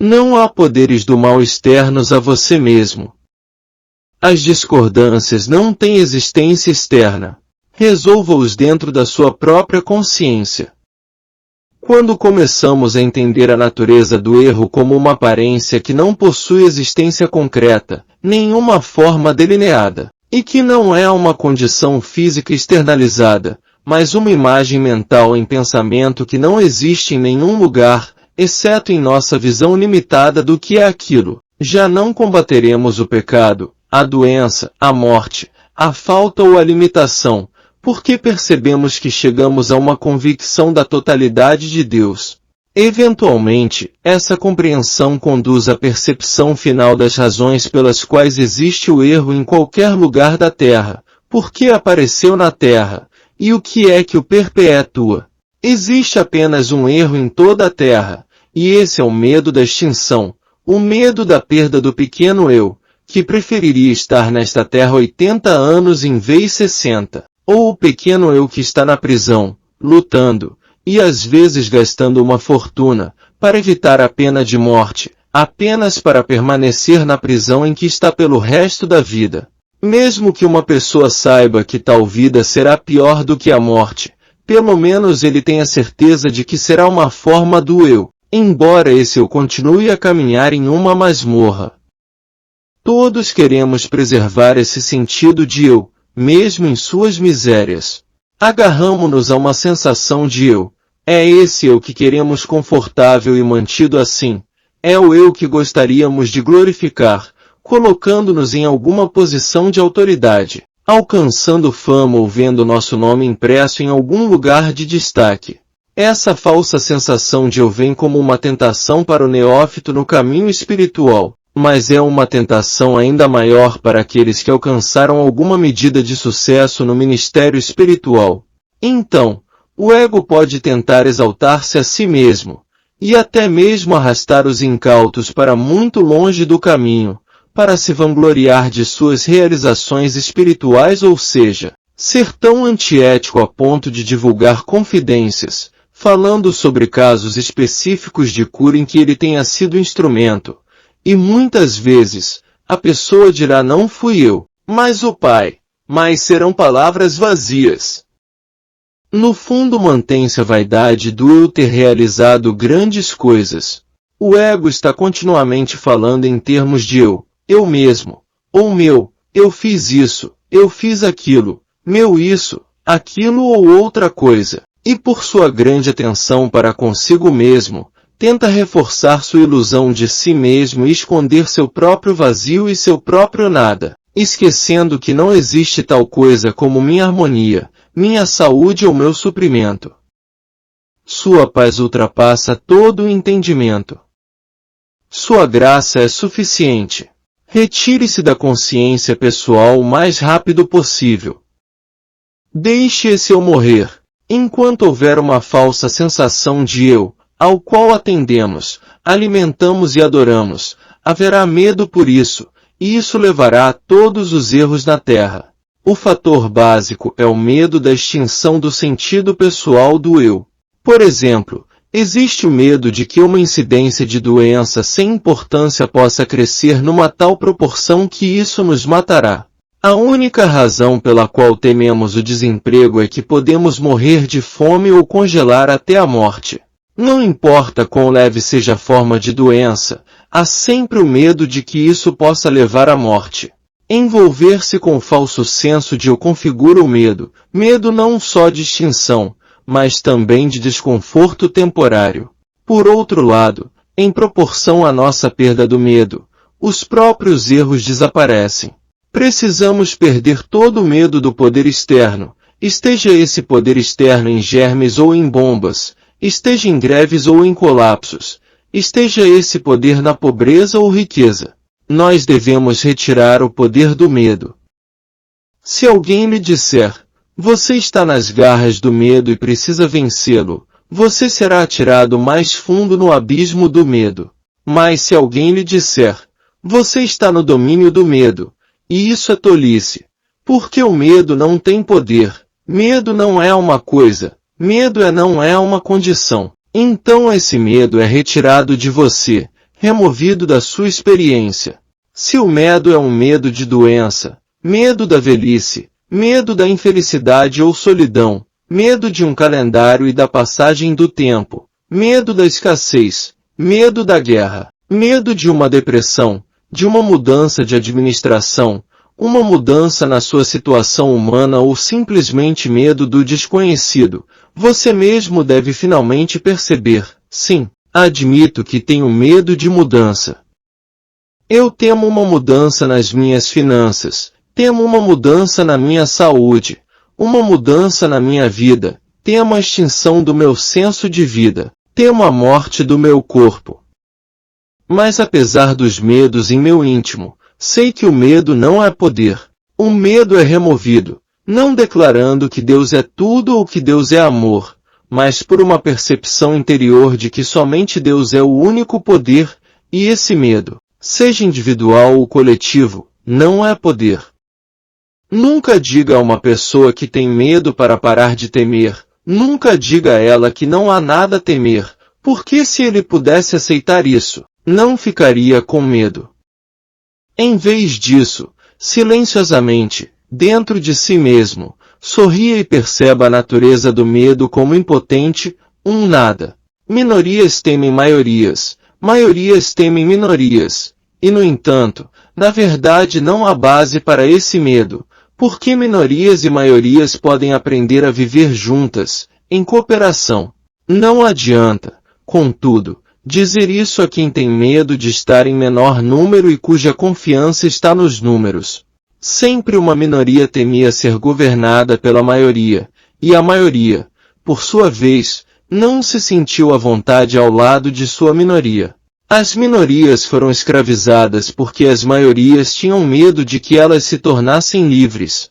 Não há poderes do mal externos a você mesmo. As discordâncias não têm existência externa. Resolva-os dentro da sua própria consciência. Quando começamos a entender a natureza do erro como uma aparência que não possui existência concreta, nenhuma forma delineada, e que não é uma condição física externalizada, mas uma imagem mental em pensamento que não existe em nenhum lugar, exceto em nossa visão limitada do que é aquilo, já não combateremos o pecado, a doença, a morte, a falta ou a limitação, porque percebemos que chegamos a uma convicção da totalidade de Deus. Eventualmente, essa compreensão conduz à percepção final das razões pelas quais existe o erro em qualquer lugar da Terra, por que apareceu na Terra, e o que é que o perpetua. Existe apenas um erro em toda a Terra, e esse é o medo da extinção, o medo da perda do pequeno eu, que preferiria estar nesta Terra 80 anos em vez de 60, ou o pequeno eu que está na prisão, lutando, e às vezes gastando uma fortuna, para evitar a pena de morte, apenas para permanecer na prisão em que está pelo resto da vida. Mesmo que uma pessoa saiba que tal vida será pior do que a morte, pelo menos ele tem a certeza de que será uma forma do eu, embora esse eu continue a caminhar em uma masmorra. Todos queremos preservar esse sentido de eu, mesmo em suas misérias. Agarramo-nos a uma sensação de eu. É esse eu que queremos confortável e mantido assim. É o eu que gostaríamos de glorificar, colocando-nos em alguma posição de autoridade, alcançando fama ou vendo nosso nome impresso em algum lugar de destaque. Essa falsa sensação de eu vem como uma tentação para o neófito no caminho espiritual, mas é uma tentação ainda maior para aqueles que alcançaram alguma medida de sucesso no ministério espiritual. Então, o ego pode tentar exaltar-se a si mesmo, e até mesmo arrastar os incautos para muito longe do caminho, para se vangloriar de suas realizações espirituais, ou seja, ser tão antiético a ponto de divulgar confidências, falando sobre casos específicos de cura em que ele tenha sido instrumento. E muitas vezes, a pessoa dirá não fui eu, mas o Pai, mas serão palavras vazias. No fundo mantém-se a vaidade do eu ter realizado grandes coisas. O ego está continuamente falando em termos de eu mesmo, ou meu, eu fiz isso, eu fiz aquilo, meu isso, aquilo ou outra coisa, e por sua grande atenção para consigo mesmo, tenta reforçar sua ilusão de si mesmo e esconder seu próprio vazio e seu próprio nada, esquecendo que não existe tal coisa como minha harmonia, minha saúde ou meu suprimento. Sua paz ultrapassa todo o entendimento. Sua graça é suficiente. Retire-se da consciência pessoal o mais rápido possível. Deixe esse eu morrer. Enquanto houver uma falsa sensação de eu, ao qual atendemos, alimentamos e adoramos, haverá medo por isso, e isso levará a todos os erros na Terra. O fator básico é o medo da extinção do sentido pessoal do eu. Por exemplo, existe o medo de que uma incidência de doença sem importância possa crescer numa tal proporção que isso nos matará. A única razão pela qual tememos o desemprego é que podemos morrer de fome ou congelar até a morte. Não importa quão leve seja a forma de doença, há sempre o medo de que isso possa levar à morte. Envolver-se com o falso senso de eu configura o medo, medo não só de extinção, mas também de desconforto temporário. Por outro lado, em proporção à nossa perda do medo, os próprios erros desaparecem. Precisamos perder todo o medo do poder externo, esteja esse poder externo em germes ou em bombas, esteja em greves ou em colapsos, esteja esse poder na pobreza ou riqueza. Nós devemos retirar o poder do medo. Se alguém lhe disser, você está nas garras do medo e precisa vencê-lo, você será atirado mais fundo no abismo do medo. Mas se alguém lhe disser, você está no domínio do medo, e isso é tolice, porque o medo não tem poder, medo não é uma coisa, medo não é uma condição. Então esse medo é retirado de você, removido da sua experiência. Se o medo é um medo de doença, medo da velhice, medo da infelicidade ou solidão, medo de um calendário e da passagem do tempo, medo da escassez, medo da guerra, medo de uma depressão, de uma mudança de administração, uma mudança na sua situação humana ou simplesmente medo do desconhecido, você mesmo deve finalmente perceber, sim, admito que tenho medo de mudança. Eu temo uma mudança nas minhas finanças, temo uma mudança na minha saúde, uma mudança na minha vida, temo a extinção do meu senso de vida, temo a morte do meu corpo. Mas apesar dos medos em meu íntimo, sei que o medo não é poder. O medo é removido, não declarando que Deus é tudo ou que Deus é amor, mas por uma percepção interior de que somente Deus é o único poder, e esse medo, seja individual ou coletivo, não é poder. Nunca diga a uma pessoa que tem medo para parar de temer, nunca diga a ela que não há nada a temer, porque se ele pudesse aceitar isso, não ficaria com medo. Em vez disso, silenciosamente, dentro de si mesmo, sorria e perceba a natureza do medo como impotente, um nada. Minorias temem maiorias, maiorias temem minorias, e no entanto, na verdade não há base para esse medo, porque minorias e maiorias podem aprender a viver juntas, em cooperação. Não adianta, contudo, dizer isso a quem tem medo de estar em menor número e cuja confiança está nos números. Sempre uma minoria temia ser governada pela maioria, e a maioria, por sua vez, não se sentiu à vontade ao lado de sua minoria. As minorias foram escravizadas porque as maiorias tinham medo de que elas se tornassem livres.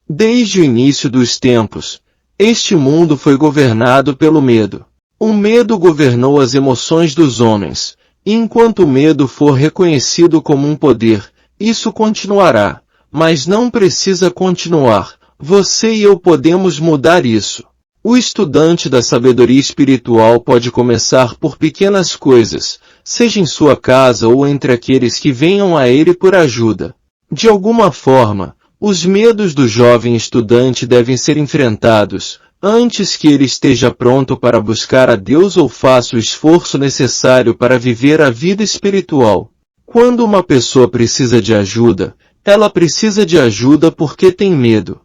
Desde o início dos tempos, este mundo foi governado pelo medo. O medo governou as emoções dos homens, e enquanto o medo for reconhecido como um poder, isso continuará, mas não precisa continuar. Você e eu podemos mudar isso. O estudante da sabedoria espiritual pode começar por pequenas coisas, seja em sua casa ou entre aqueles que venham a ele por ajuda. De alguma forma, os medos do jovem estudante devem ser enfrentados, antes que ele esteja pronto para buscar a Deus ou faça o esforço necessário para viver a vida espiritual. Quando uma pessoa precisa de ajuda, ela precisa de ajuda porque tem medo.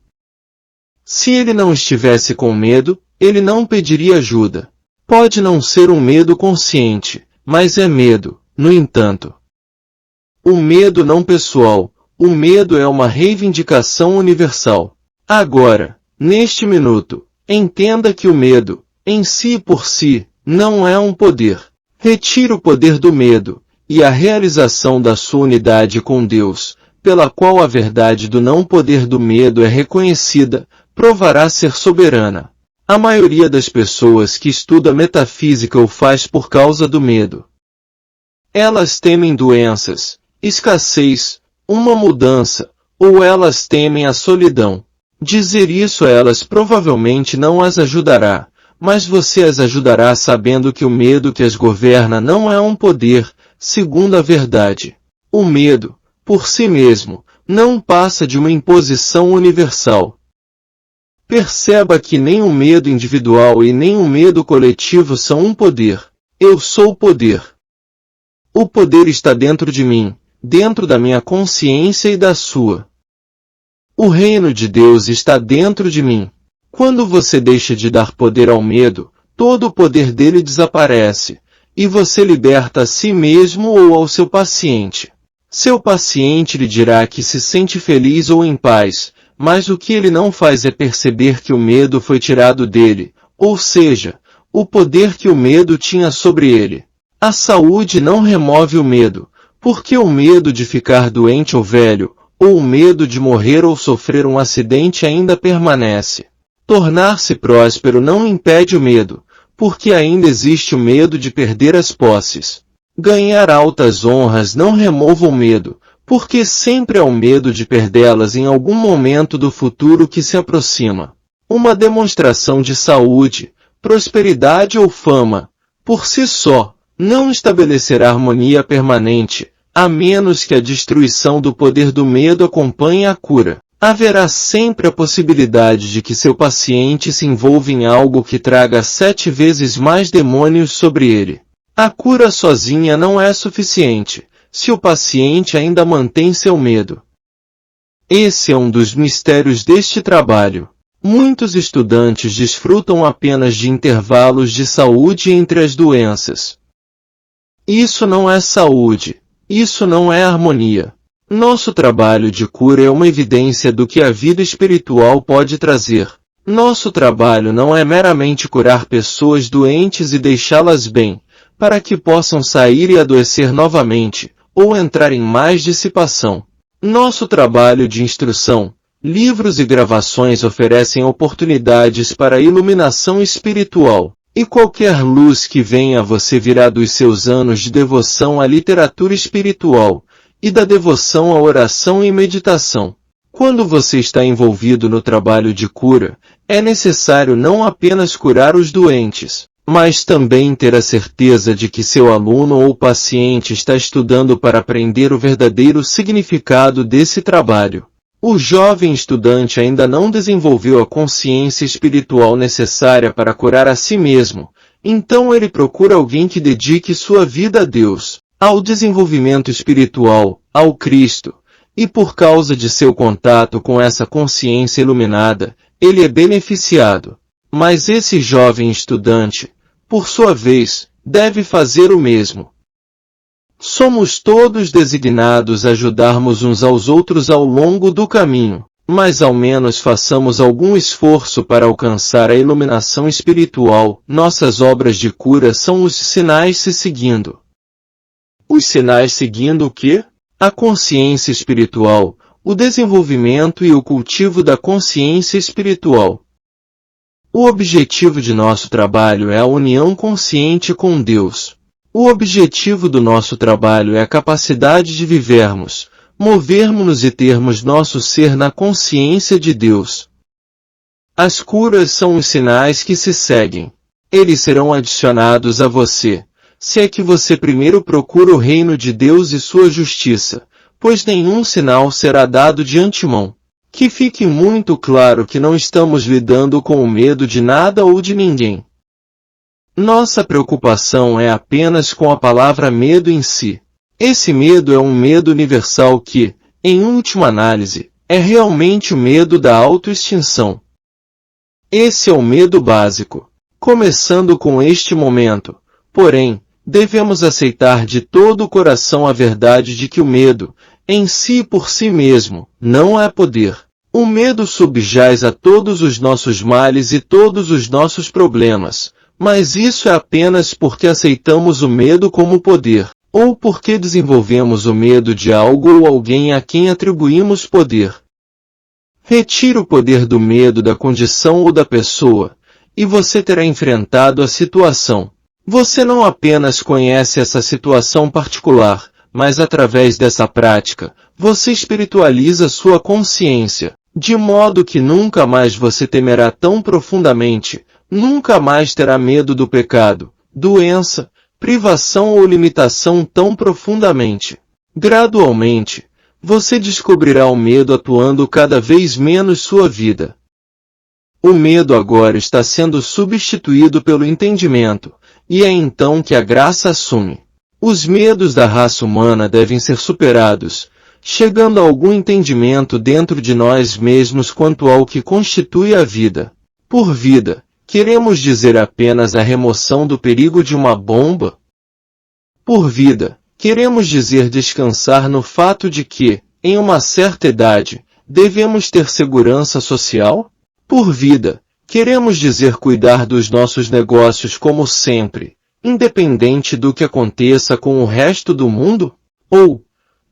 Se ele não estivesse com medo, ele não pediria ajuda. Pode não ser um medo consciente, mas é medo, no entanto. O medo não pessoal, o medo é uma reivindicação universal. Agora, neste minuto, entenda que o medo, em si e por si, não é um poder. Retire o poder do medo, e a realização da sua unidade com Deus, pela qual a verdade do não poder do medo é reconhecida, provará ser soberana. A maioria das pessoas que estuda metafísica o faz por causa do medo. Elas temem doenças, escassez, uma mudança, ou elas temem a solidão. Dizer isso a elas provavelmente não as ajudará, mas você as ajudará sabendo que o medo que as governa não é um poder, segundo a verdade. O medo, por si mesmo, não passa de uma imposição universal. Perceba que nem o medo individual e nem o medo coletivo são um poder. Eu sou o poder. O poder está dentro de mim, dentro da minha consciência e da sua. O reino de Deus está dentro de mim. Quando você deixa de dar poder ao medo, todo o poder dele desaparece, e você liberta a si mesmo ou ao seu paciente. Seu paciente lhe dirá que se sente feliz ou em paz, mas o que ele não faz é perceber que o medo foi tirado dele, ou seja, o poder que o medo tinha sobre ele. A saúde não remove o medo, porque o medo de ficar doente ou velho, ou o medo de morrer ou sofrer um acidente ainda permanece. Tornar-se próspero não impede o medo, porque ainda existe o medo de perder as posses. Ganhar altas honras não remova o medo, porque sempre há o medo de perdê-las em algum momento do futuro que se aproxima. Uma demonstração de saúde, prosperidade ou fama, por si só, não estabelecerá harmonia permanente, a menos que a destruição do poder do medo acompanhe a cura. Haverá sempre a possibilidade de que seu paciente se envolva em algo que traga 7 vezes mais demônios sobre ele. A cura sozinha não é suficiente, se o paciente ainda mantém seu medo. Esse é um dos mistérios deste trabalho. Muitos estudantes desfrutam apenas de intervalos de saúde entre as doenças. Isso não é saúde. Isso não é harmonia. Nosso trabalho de cura é uma evidência do que a vida espiritual pode trazer. Nosso trabalho não é meramente curar pessoas doentes e deixá-las bem, para que possam sair e adoecer novamente, ou entrar em mais dissipação. Nosso trabalho de instrução, livros e gravações oferecem oportunidades para a iluminação espiritual, e qualquer luz que venha a você virá dos seus anos de devoção à literatura espiritual, e da devoção à oração e meditação. Quando você está envolvido no trabalho de cura, é necessário não apenas curar os doentes, mas também ter a certeza de que seu aluno ou paciente está estudando para aprender o verdadeiro significado desse trabalho. O jovem estudante ainda não desenvolveu a consciência espiritual necessária para curar a si mesmo, então ele procura alguém que dedique sua vida a Deus, ao desenvolvimento espiritual, ao Cristo, e por causa de seu contato com essa consciência iluminada, ele é beneficiado. Mas esse jovem estudante, por sua vez, deve fazer o mesmo. Somos todos designados a ajudarmos uns aos outros ao longo do caminho, mas ao menos façamos algum esforço para alcançar a iluminação espiritual. Nossas obras de cura são os sinais se seguindo. Os sinais seguindo o quê? A consciência espiritual, o desenvolvimento e o cultivo da consciência espiritual. O objetivo de nosso trabalho é a união consciente com Deus. O objetivo do nosso trabalho é a capacidade de vivermos, movermos-nos e termos nosso ser na consciência de Deus. As curas são os sinais que se seguem. Eles serão adicionados a você, se é que você primeiro procura o reino de Deus e sua justiça, pois nenhum sinal será dado de antemão. Que fique muito claro que não estamos lidando com o medo de nada ou de ninguém. Nossa preocupação é apenas com a palavra medo em si. Esse medo é um medo universal que, em última análise, é realmente o medo da autoextinção. Esse é o medo básico. Começando com este momento, porém, devemos aceitar de todo o coração a verdade de que o medo, em si e por si mesmo, não é poder. O medo subjaz a todos os nossos males e todos os nossos problemas, mas isso é apenas porque aceitamos o medo como poder, ou porque desenvolvemos o medo de algo ou alguém a quem atribuímos poder. Retire o poder do medo da condição ou da pessoa, e você terá enfrentado a situação. Você não apenas conhece essa situação particular, mas através dessa prática, você espiritualiza sua consciência, de modo que nunca mais você temerá tão profundamente, nunca mais terá medo do pecado, doença, privação ou limitação tão profundamente. Gradualmente, você descobrirá o medo atuando cada vez menos sua vida. O medo agora está sendo substituído pelo entendimento, e é então que a graça assume. Os medos da raça humana devem ser superados, chegando a algum entendimento dentro de nós mesmos quanto ao que constitui a vida. Por vida, queremos dizer apenas a remoção do perigo de uma bomba? Por vida, queremos dizer descansar no fato de que, em uma certa idade, devemos ter segurança social? Por vida, queremos dizer cuidar dos nossos negócios como sempre, independente do que aconteça com o resto do mundo? Ou,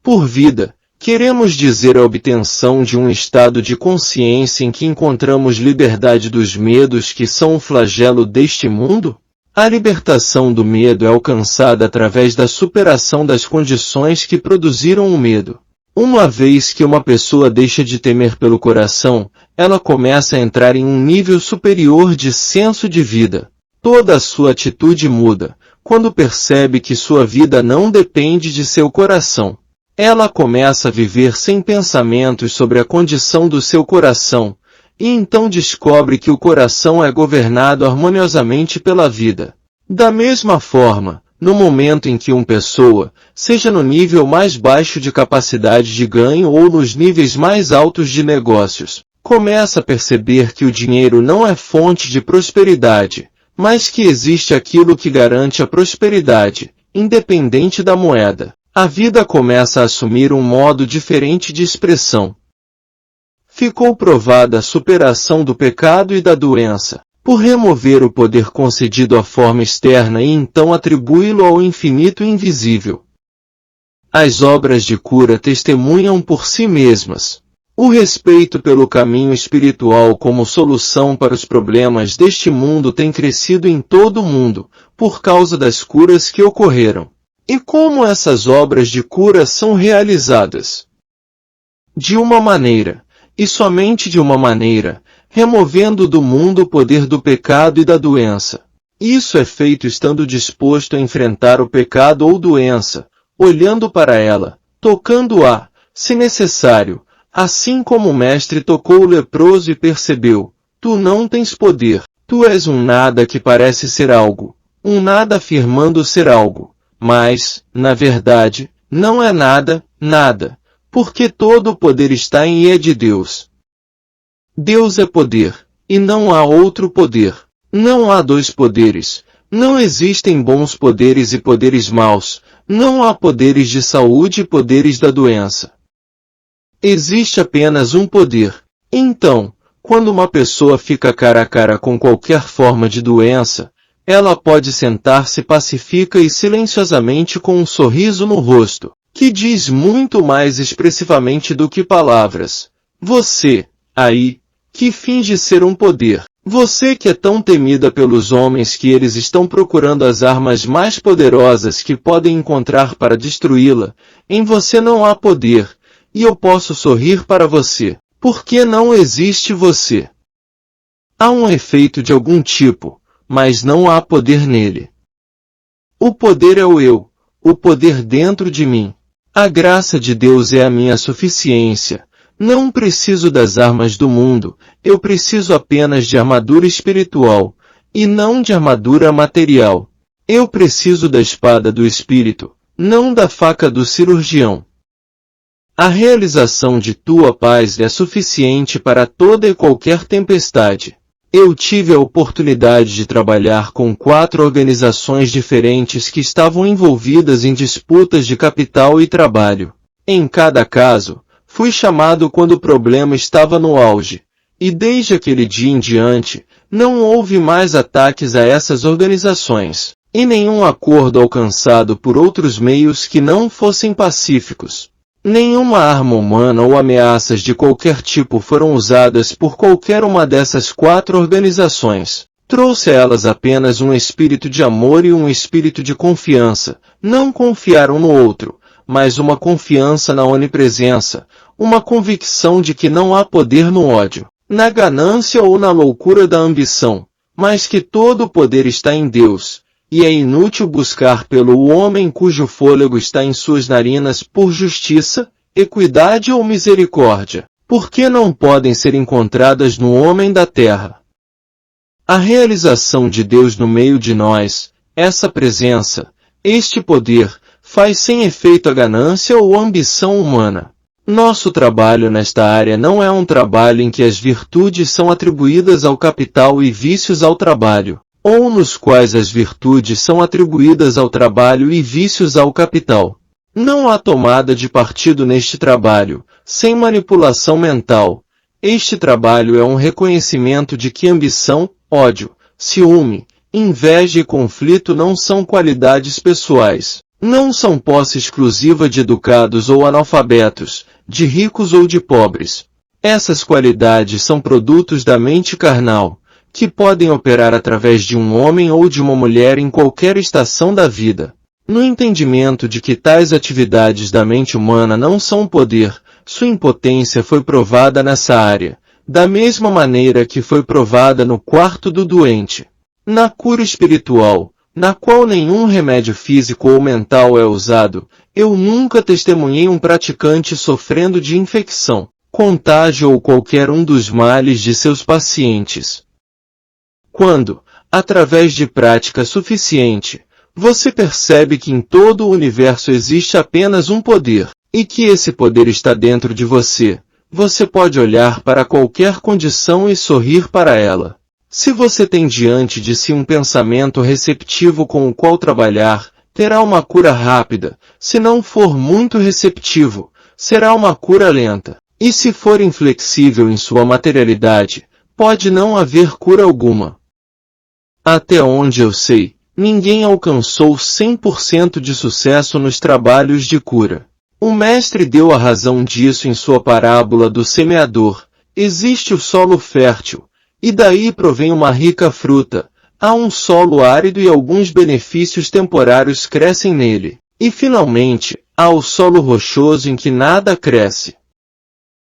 por vida, queremos dizer a obtenção de um estado de consciência em que encontramos liberdade dos medos que são o flagelo deste mundo? A libertação do medo é alcançada através da superação das condições que produziram o medo. Uma vez que uma pessoa deixa de temer pelo coração, ela começa a entrar em um nível superior de senso de vida. Toda a sua atitude muda, quando percebe que sua vida não depende de seu coração. Ela começa a viver sem pensamentos sobre a condição do seu coração, e então descobre que o coração é governado harmoniosamente pela vida. Da mesma forma, no momento em que uma pessoa, seja no nível mais baixo de capacidade de ganho ou nos níveis mais altos de negócios, começa a perceber que o dinheiro não é fonte de prosperidade, mas que existe aquilo que garante a prosperidade, independente da moeda. A vida começa a assumir um modo diferente de expressão. Ficou provada a superação do pecado e da doença, por remover o poder concedido à forma externa e então atribuí-lo ao infinito invisível. As obras de cura testemunham por si mesmas. O respeito pelo caminho espiritual como solução para os problemas deste mundo tem crescido em todo o mundo, por causa das curas que ocorreram. E como essas obras de cura são realizadas? De uma maneira, e somente de uma maneira, removendo do mundo o poder do pecado e da doença. Isso é feito estando disposto a enfrentar o pecado ou doença, olhando para ela, tocando-a, se necessário, assim como o mestre tocou o leproso e percebeu, tu não tens poder, tu és um nada que parece ser algo, um nada afirmando ser algo. Mas, na verdade, não é nada, nada, porque todo o poder está em e é de Deus. Deus é poder, e não há outro poder. Não há dois poderes, não existem bons poderes e poderes maus, não há poderes de saúde e poderes da doença. Existe apenas um poder. Então, quando uma pessoa fica cara a cara com qualquer forma de doença, ela pode sentar-se pacífica e silenciosamente com um sorriso no rosto, que diz muito mais expressivamente do que palavras. Você, aí, que finge ser um poder. Você que é tão temida pelos homens que eles estão procurando as armas mais poderosas que podem encontrar para destruí-la, em você não há poder, e eu posso sorrir para você, porque não existe você. Há um efeito de algum tipo, mas não há poder nele. O poder é o eu, o poder dentro de mim. A graça de Deus é a minha suficiência. Não preciso das armas do mundo, eu preciso apenas de armadura espiritual, e não de armadura material. Eu preciso da espada do Espírito, não da faca do cirurgião. A realização de tua paz é suficiente para toda e qualquer tempestade. Eu tive a oportunidade de trabalhar com 4 organizações diferentes que estavam envolvidas em disputas de capital e trabalho. Em cada caso, fui chamado quando o problema estava no auge, e desde aquele dia em diante, não houve mais ataques a essas organizações, e nenhum acordo alcançado por outros meios que não fossem pacíficos. Nenhuma arma humana ou ameaças de qualquer tipo foram usadas por qualquer uma dessas 4 organizações. Trouxe a elas apenas um espírito de amor e um espírito de confiança. Não confiaram no outro, mas uma confiança na onipresença, uma convicção de que não há poder no ódio, na ganância ou na loucura da ambição, mas que todo o poder está em Deus. E é inútil buscar pelo homem cujo fôlego está em suas narinas por justiça, equidade ou misericórdia, por que não podem ser encontradas no homem da terra? A realização de Deus no meio de nós, essa presença, este poder, faz sem efeito a ganância ou a ambição humana. Nosso trabalho nesta área não é um trabalho em que as virtudes são atribuídas ao capital e vícios ao trabalho, ou nos quais as virtudes são atribuídas ao trabalho e vícios ao capital. Não há tomada de partido neste trabalho, sem manipulação mental. Este trabalho é um reconhecimento de que ambição, ódio, ciúme, inveja e conflito não são qualidades pessoais, não são posse exclusiva de educados ou analfabetos, de ricos ou de pobres. Essas qualidades são produtos da mente carnal, que podem operar através de um homem ou de uma mulher em qualquer estação da vida. No entendimento de que tais atividades da mente humana não são poder, sua impotência foi provada nessa área, da mesma maneira que foi provada no quarto do doente. Na cura espiritual, na qual nenhum remédio físico ou mental é usado, eu nunca testemunhei um praticante sofrendo de infecção, contágio ou qualquer um dos males de seus pacientes. Quando, através de prática suficiente, você percebe que em todo o universo existe apenas um poder, e que esse poder está dentro de você, você pode olhar para qualquer condição e sorrir para ela. Se você tem diante de si um pensamento receptivo com o qual trabalhar, terá uma cura rápida. Se não for muito receptivo, será uma cura lenta. E se for inflexível em sua materialidade, pode não haver cura alguma. Até onde eu sei, ninguém alcançou 100% de sucesso nos trabalhos de cura. O mestre deu a razão disso em sua parábola do semeador. Existe o solo fértil, e daí provém uma rica fruta. Há um solo árido e alguns benefícios temporários crescem nele. E finalmente, há o solo rochoso em que nada cresce.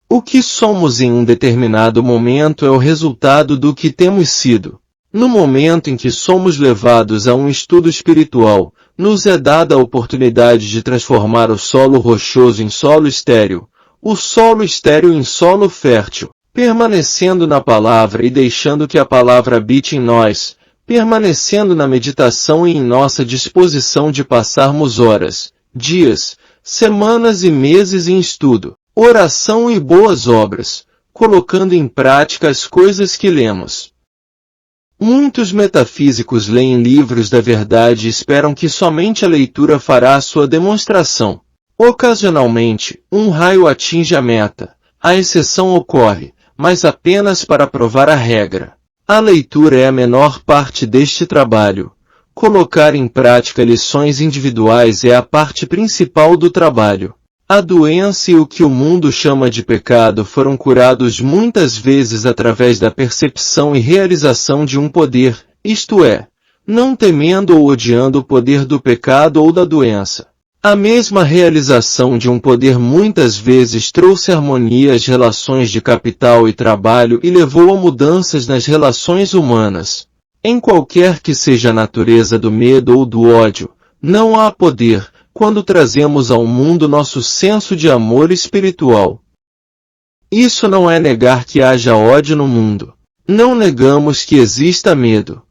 O que somos em um determinado momento é o resultado do que temos sido. No momento em que somos levados a um estudo espiritual, nos é dada a oportunidade de transformar o solo rochoso em solo estéril, o solo estéril em solo fértil, permanecendo na palavra e deixando que a palavra habite em nós, permanecendo na meditação e em nossa disposição de passarmos horas, dias, semanas e meses em estudo, oração e boas obras, colocando em prática as coisas que lemos. Muitos metafísicos leem livros da verdade e esperam que somente a leitura fará a sua demonstração. Ocasionalmente, um raio atinge a meta. A exceção ocorre, mas apenas para provar a regra. A leitura é a menor parte deste trabalho. Colocar em prática lições individuais é a parte principal do trabalho. A doença e o que o mundo chama de pecado foram curados muitas vezes através da percepção e realização de um poder, isto é, não temendo ou odiando o poder do pecado ou da doença. A mesma realização de um poder muitas vezes trouxe harmonia às relações de capital e trabalho e levou a mudanças nas relações humanas. Em qualquer que seja a natureza do medo ou do ódio, não há poder, quando trazemos ao mundo nosso senso de amor espiritual. Isso não é negar que haja ódio no mundo. Não negamos que exista medo.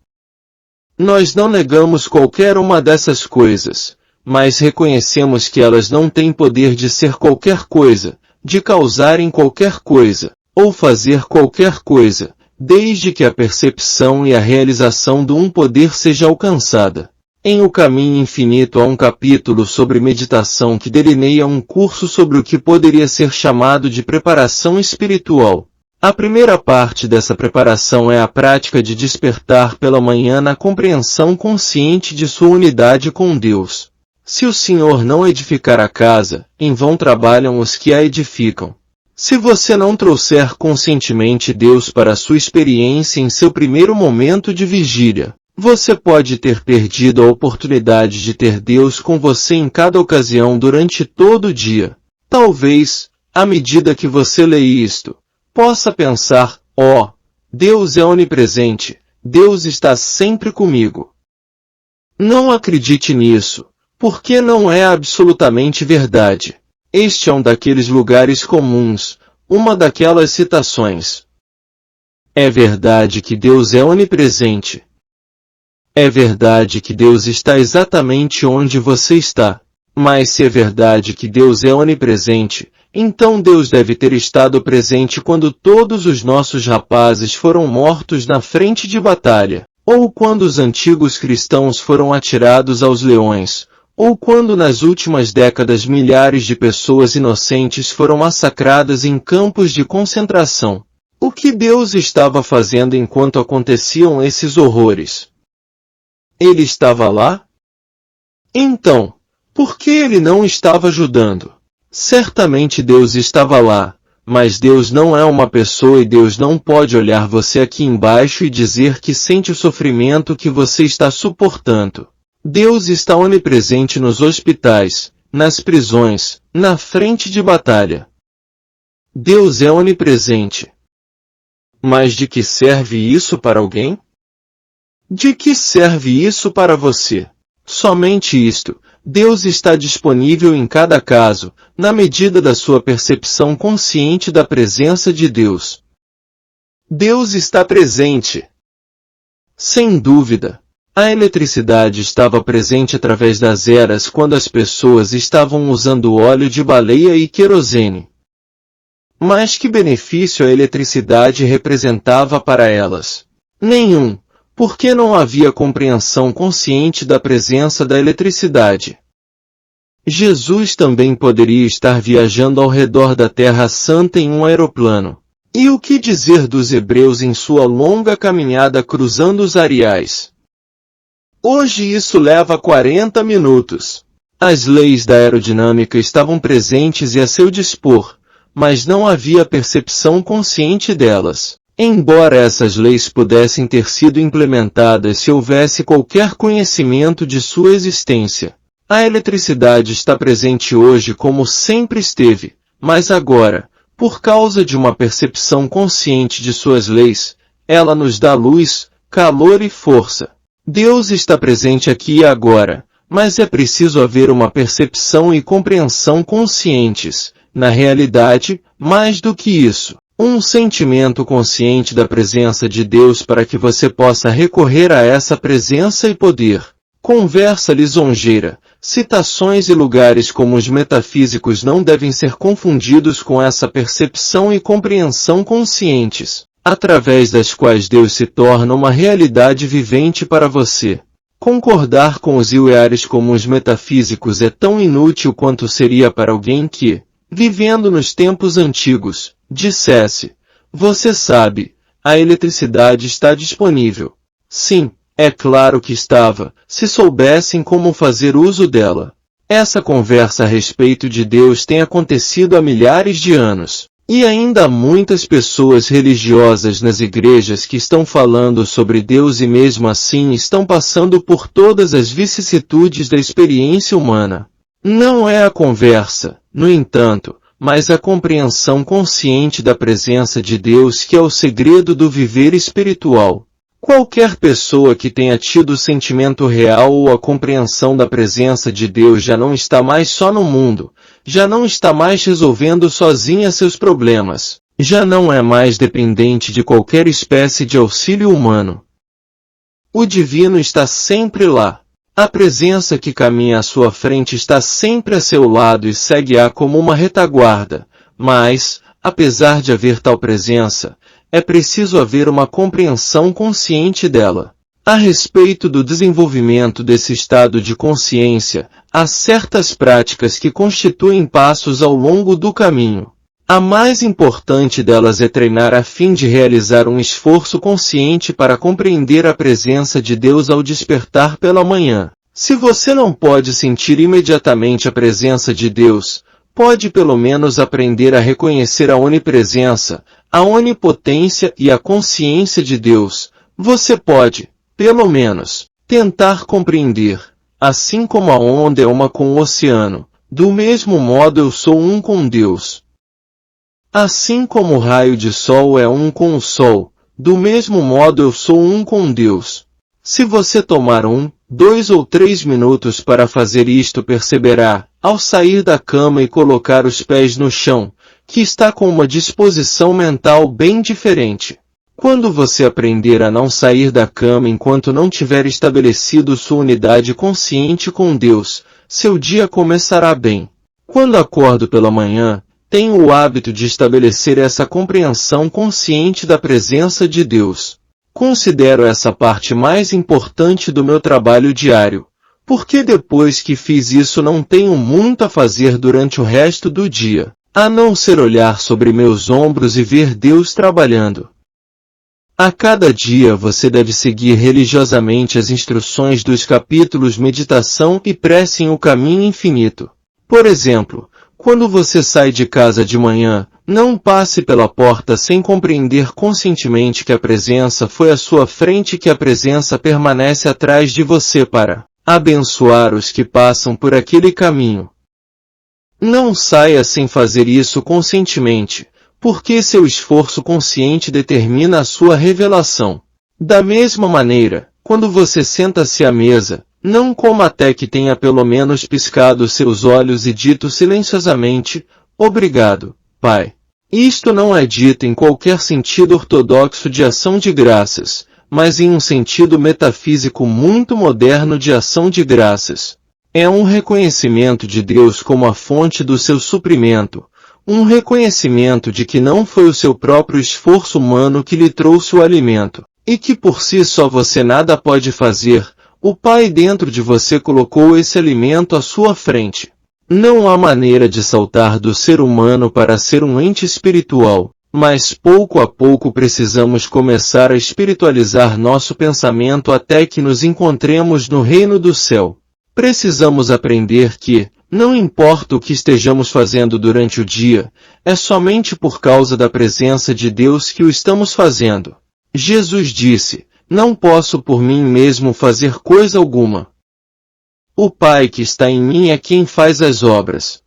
Nós não negamos qualquer uma dessas coisas, mas reconhecemos que elas não têm poder de ser qualquer coisa, de causarem qualquer coisa, ou fazer qualquer coisa, desde que a percepção e a realização de um poder seja alcançada. Em O Caminho Infinito há um capítulo sobre meditação que delineia um curso sobre o que poderia ser chamado de preparação espiritual. A primeira parte dessa preparação é a prática de despertar pela manhã na compreensão consciente de sua unidade com Deus. Se o Senhor não edificar a casa, em vão trabalham os que a edificam. Se você não trouxer conscientemente Deus para a sua experiência em seu primeiro momento de vigília, você pode ter perdido a oportunidade de ter Deus com você em cada ocasião durante todo o dia. Talvez, à medida que você lê isto, possa pensar, Deus é onipresente, Deus está sempre comigo. Não acredite nisso, porque não é absolutamente verdade. Este é um daqueles lugares comuns, uma daquelas citações. É verdade que Deus é onipresente. É verdade que Deus está exatamente onde você está. Mas se é verdade que Deus é onipresente, então Deus deve ter estado presente quando todos os nossos rapazes foram mortos na frente de batalha, ou quando os antigos cristãos foram atirados aos leões, ou quando nas últimas décadas milhares de pessoas inocentes foram massacradas em campos de concentração. O que Deus estava fazendo enquanto aconteciam esses horrores? Ele estava lá? Então, por que ele não estava ajudando? Certamente Deus estava lá, mas Deus não é uma pessoa e Deus não pode olhar você aqui embaixo e dizer que sente o sofrimento que você está suportando. Deus está onipresente nos hospitais, nas prisões, na frente de batalha. Deus é onipresente. Mas de que serve isso para alguém? De que serve isso para você? Somente isto. Deus está disponível em cada caso, na medida da sua percepção consciente da presença de Deus. Deus está presente. Sem dúvida. A eletricidade estava presente através das eras quando as pessoas estavam usando óleo de baleia e querosene. Mas que benefício a eletricidade representava para elas? Nenhum. Porque não havia compreensão consciente da presença da eletricidade. Jesus também poderia estar viajando ao redor da Terra Santa em um aeroplano. E o que dizer dos hebreus em sua longa caminhada cruzando os areais? Hoje isso leva 40 minutos. As leis da aerodinâmica estavam presentes e a seu dispor, mas não havia percepção consciente delas. Embora essas leis pudessem ter sido implementadas se houvesse qualquer conhecimento de sua existência. A eletricidade está presente hoje como sempre esteve, mas agora, por causa de uma percepção consciente de suas leis, ela nos dá luz, calor e força. Deus está presente aqui e agora, mas é preciso haver uma percepção e compreensão conscientes. Na realidade, mais do que isso. Um sentimento consciente da presença de Deus para que você possa recorrer a essa presença e poder. Conversa lisonjeira, citações e lugares como os metafísicos não devem ser confundidos com essa percepção e compreensão conscientes, através das quais Deus se torna uma realidade vivente para você. Concordar com os iuares como os metafísicos é tão inútil quanto seria para alguém que, vivendo nos tempos antigos, dissesse, você sabe, a eletricidade está disponível. Sim, é claro que estava, se soubessem como fazer uso dela. Essa conversa a respeito de Deus tem acontecido há milhares de anos. E ainda há muitas pessoas religiosas nas igrejas que estão falando sobre Deus e mesmo assim estão passando por todas as vicissitudes da experiência humana. Não é a conversa, no entanto, mas a compreensão consciente da presença de Deus que é o segredo do viver espiritual. Qualquer pessoa que tenha tido o sentimento real ou a compreensão da presença de Deus já não está mais só no mundo, já não está mais resolvendo sozinha seus problemas, já não é mais dependente de qualquer espécie de auxílio humano. O divino está sempre lá. A presença que caminha à sua frente está sempre a seu lado e segue-a como uma retaguarda, mas, apesar de haver tal presença, é preciso haver uma compreensão consciente dela. A respeito do desenvolvimento desse estado de consciência, há certas práticas que constituem passos ao longo do caminho. A mais importante delas é treinar a fim de realizar um esforço consciente para compreender a presença de Deus ao despertar pela manhã. Se você não pode sentir imediatamente a presença de Deus, pode pelo menos aprender a reconhecer a onipresença, a onipotência e a consciência de Deus. Você pode, pelo menos, tentar compreender, assim como a onda é uma com o oceano, do mesmo modo eu sou um com Deus. Assim como o raio de sol é um com o sol, do mesmo modo eu sou um com Deus. Se você tomar um, 2 ou 3 minutos para fazer isto perceberá, ao sair da cama e colocar os pés no chão, que está com uma disposição mental bem diferente. Quando você aprender a não sair da cama enquanto não tiver estabelecido sua unidade consciente com Deus, seu dia começará bem. Quando acordo pela manhã, tenho o hábito de estabelecer essa compreensão consciente da presença de Deus. Considero essa parte mais importante do meu trabalho diário, porque depois que fiz isso não tenho muito a fazer durante o resto do dia, a não ser olhar sobre meus ombros e ver Deus trabalhando. A cada dia você deve seguir religiosamente as instruções dos capítulos Meditação e Prece em O Caminho Infinito. Por exemplo, quando você sai de casa de manhã, não passe pela porta sem compreender conscientemente que a presença foi à sua frente e que a presença permanece atrás de você para abençoar os que passam por aquele caminho. Não saia sem fazer isso conscientemente, porque seu esforço consciente determina a sua revelação. Da mesma maneira, quando você senta-se à mesa, não coma até que tenha pelo menos piscado seus olhos e dito silenciosamente, "Obrigado, Pai." Isto não é dito em qualquer sentido ortodoxo de ação de graças, mas em um sentido metafísico muito moderno de ação de graças. É um reconhecimento de Deus como a fonte do seu suprimento, um reconhecimento de que não foi o seu próprio esforço humano que lhe trouxe o alimento, e que por si só você nada pode fazer. O Pai dentro de você colocou esse alimento à sua frente. Não há maneira de saltar do ser humano para ser um ente espiritual, mas pouco a pouco precisamos começar a espiritualizar nosso pensamento até que nos encontremos no reino do céu. Precisamos aprender que, não importa o que estejamos fazendo durante o dia, é somente por causa da presença de Deus que o estamos fazendo. Jesus disse, "Não posso por mim mesmo fazer coisa alguma. O Pai que está em mim é quem faz as obras."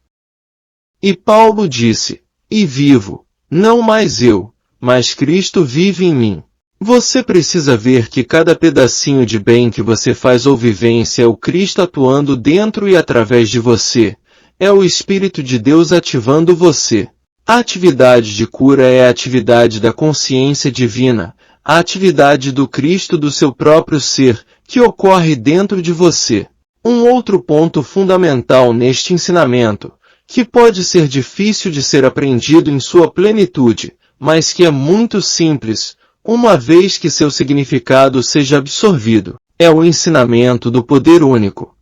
E Paulo disse, "E vivo, não mais eu, mas Cristo vive em mim." Você precisa ver que cada pedacinho de bem que você faz ou vivência é o Cristo atuando dentro e através de você. É o Espírito de Deus ativando você. A atividade de cura é a atividade da consciência divina, a atividade do Cristo do seu próprio ser, que ocorre dentro de você. Um outro ponto fundamental neste ensinamento, que pode ser difícil de ser aprendido em sua plenitude, mas que é muito simples, uma vez que seu significado seja absorvido, é o ensinamento do poder único.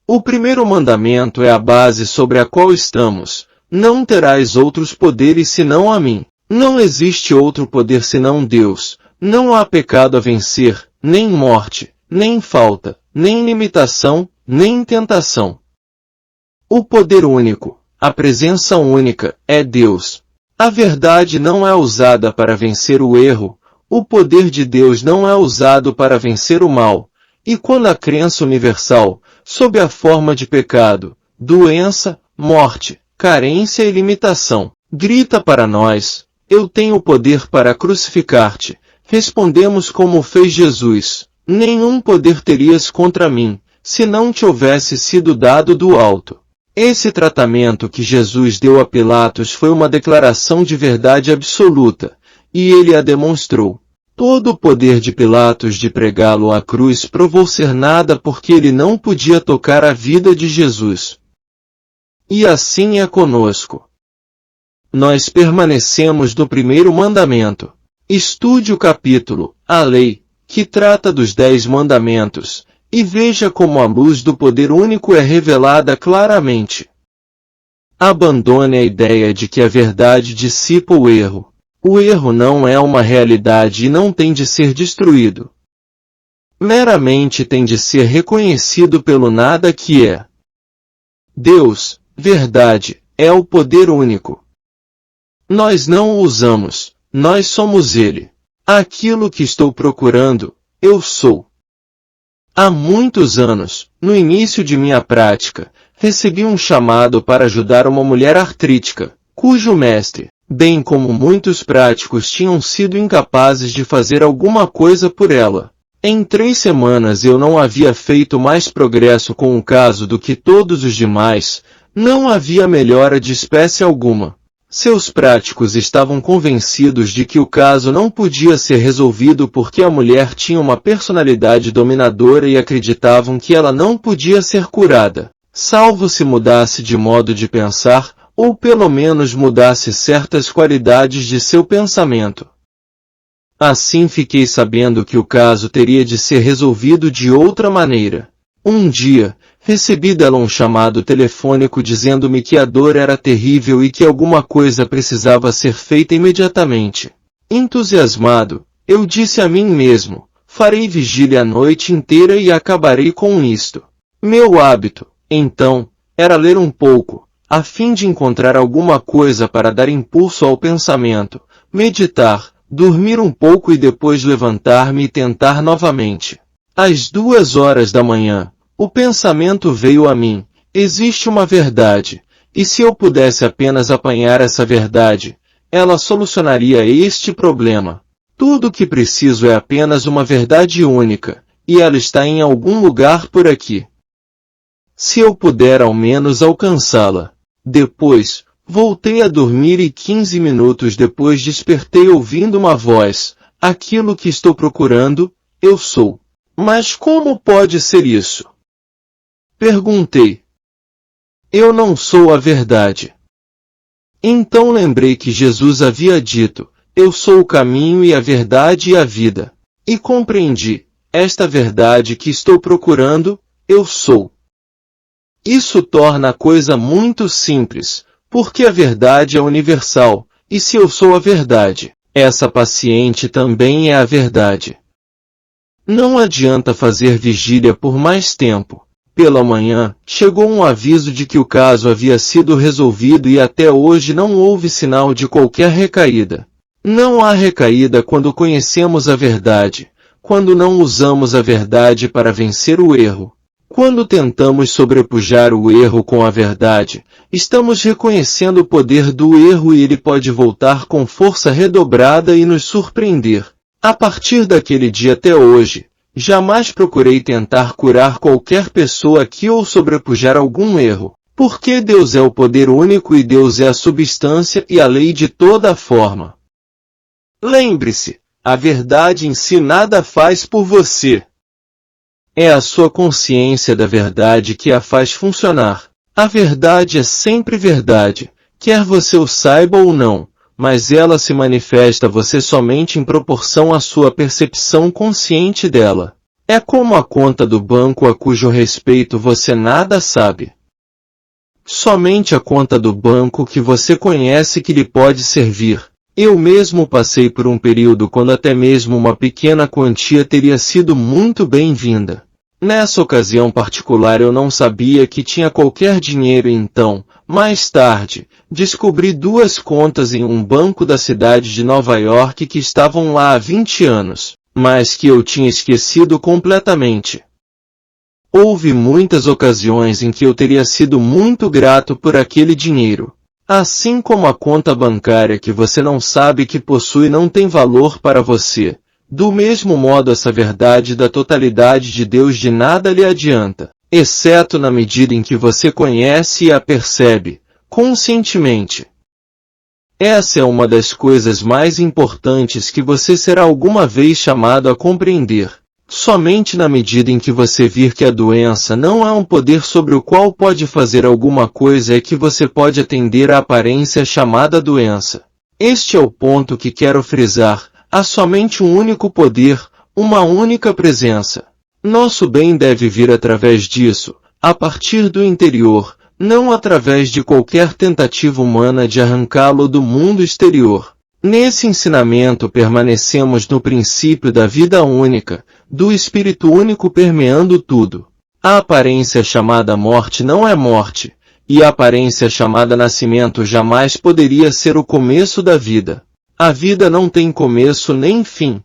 O primeiro mandamento é a base sobre a qual estamos: "Não terás outros poderes senão a mim." Não existe outro poder senão Deus. Não há pecado a vencer, nem morte, nem falta, nem limitação, nem tentação. O poder único, a presença única, é Deus. A verdade não é usada para vencer o erro, o poder de Deus não é usado para vencer o mal, e quando a crença universal, sob a forma de pecado, doença, morte, carência e limitação, grita para nós, "Eu tenho poder para crucificar-te", respondemos como fez Jesus, "Nenhum poder terias contra mim, se não te houvesse sido dado do alto." Esse tratamento que Jesus deu a Pilatos foi uma declaração de verdade absoluta, e ele a demonstrou. Todo o poder de Pilatos de pregá-lo à cruz provou ser nada porque ele não podia tocar a vida de Jesus. E assim é conosco. Nós permanecemos no primeiro mandamento. Estude o capítulo, a lei, que trata dos 10 mandamentos, e veja como a luz do poder único é revelada claramente. Abandone a ideia de que a verdade dissipa o erro. O erro não é uma realidade e não tem de ser destruído. Meramente tem de ser reconhecido pelo nada que é. Deus, verdade, é o poder único. Nós não o usamos, nós somos ele. Aquilo que estou procurando, eu sou. Há muitos anos, no início de minha prática, recebi um chamado para ajudar uma mulher artrítica, cujo mestre, bem como muitos práticos tinham sido incapazes de fazer alguma coisa por ela. Em 3 semanas eu não havia feito mais progresso com o caso do que todos os demais, não havia melhora de espécie alguma. Seus práticos estavam convencidos de que o caso não podia ser resolvido porque a mulher tinha uma personalidade dominadora e acreditavam que ela não podia ser curada, salvo se mudasse de modo de pensar, ou pelo menos mudasse certas qualidades de seu pensamento. Assim fiquei sabendo que o caso teria de ser resolvido de outra maneira. Um dia, recebi dela um chamado telefônico dizendo-me que a dor era terrível e que alguma coisa precisava ser feita imediatamente. Entusiasmado, eu disse a mim mesmo, farei vigília a noite inteira e acabarei com isto. Meu hábito, então, era ler um pouco, a fim de encontrar alguma coisa para dar impulso ao pensamento, meditar, dormir um pouco e depois levantar-me e tentar novamente. Às 2 horas da manhã, o pensamento veio a mim, existe uma verdade, e se eu pudesse apenas apanhar essa verdade, ela solucionaria este problema. Tudo o que preciso é apenas uma verdade única, e ela está em algum lugar por aqui. Se eu puder ao menos alcançá-la. Depois, voltei a dormir e 15 minutos depois despertei ouvindo uma voz, aquilo que estou procurando, eu sou. Mas como pode ser isso? Perguntei. Eu não sou a verdade. Então lembrei que Jesus havia dito, eu sou o caminho e a verdade e a vida. E compreendi, esta verdade que estou procurando, eu sou. Isso torna a coisa muito simples, porque a verdade é universal, e se eu sou a verdade, essa paciente também é a verdade. Não adianta fazer vigília por mais tempo. Pela manhã, chegou um aviso de que o caso havia sido resolvido e até hoje não houve sinal de qualquer recaída. Não há recaída quando conhecemos a verdade, quando não usamos a verdade para vencer o erro. Quando tentamos sobrepujar o erro com a verdade, estamos reconhecendo o poder do erro e ele pode voltar com força redobrada e nos surpreender. A partir daquele dia até hoje, jamais procurei tentar curar qualquer pessoa aqui ou sobrepujar algum erro, porque Deus é o poder único e Deus é a substância e a lei de toda forma. Lembre-se, a verdade em si nada faz por você. É a sua consciência da verdade que a faz funcionar. A verdade é sempre verdade, quer você o saiba ou não, mas ela se manifesta a você somente em proporção à sua percepção consciente dela. É como a conta do banco a cujo respeito você nada sabe. Somente a conta do banco que você conhece que lhe pode servir. Eu mesmo passei por um período quando até mesmo uma pequena quantia teria sido muito bem-vinda. Nessa ocasião particular eu não sabia que tinha qualquer dinheiro e então, mais tarde, descobri 2 contas em um banco da cidade de Nova York que estavam lá há 20 anos, mas que eu tinha esquecido completamente. Houve muitas ocasiões em que eu teria sido muito grato por aquele dinheiro. Assim como a conta bancária que você não sabe que possui não tem valor para você. Do mesmo modo essa verdade da totalidade de Deus de nada lhe adianta, exceto na medida em que você conhece e a percebe, conscientemente. Essa é uma das coisas mais importantes que você será alguma vez chamado a compreender. Somente na medida em que você vir que a doença não é um poder sobre o qual pode fazer alguma coisa é que você pode atender à aparência chamada doença. Este é o ponto que quero frisar. Há somente um único poder, uma única presença. Nosso bem deve vir através disso, a partir do interior, não através de qualquer tentativa humana de arrancá-lo do mundo exterior. Nesse ensinamento permanecemos no princípio da vida única, do Espírito único permeando tudo. A aparência chamada morte não é morte, e a aparência chamada nascimento jamais poderia ser o começo da vida. A vida não tem começo nem fim.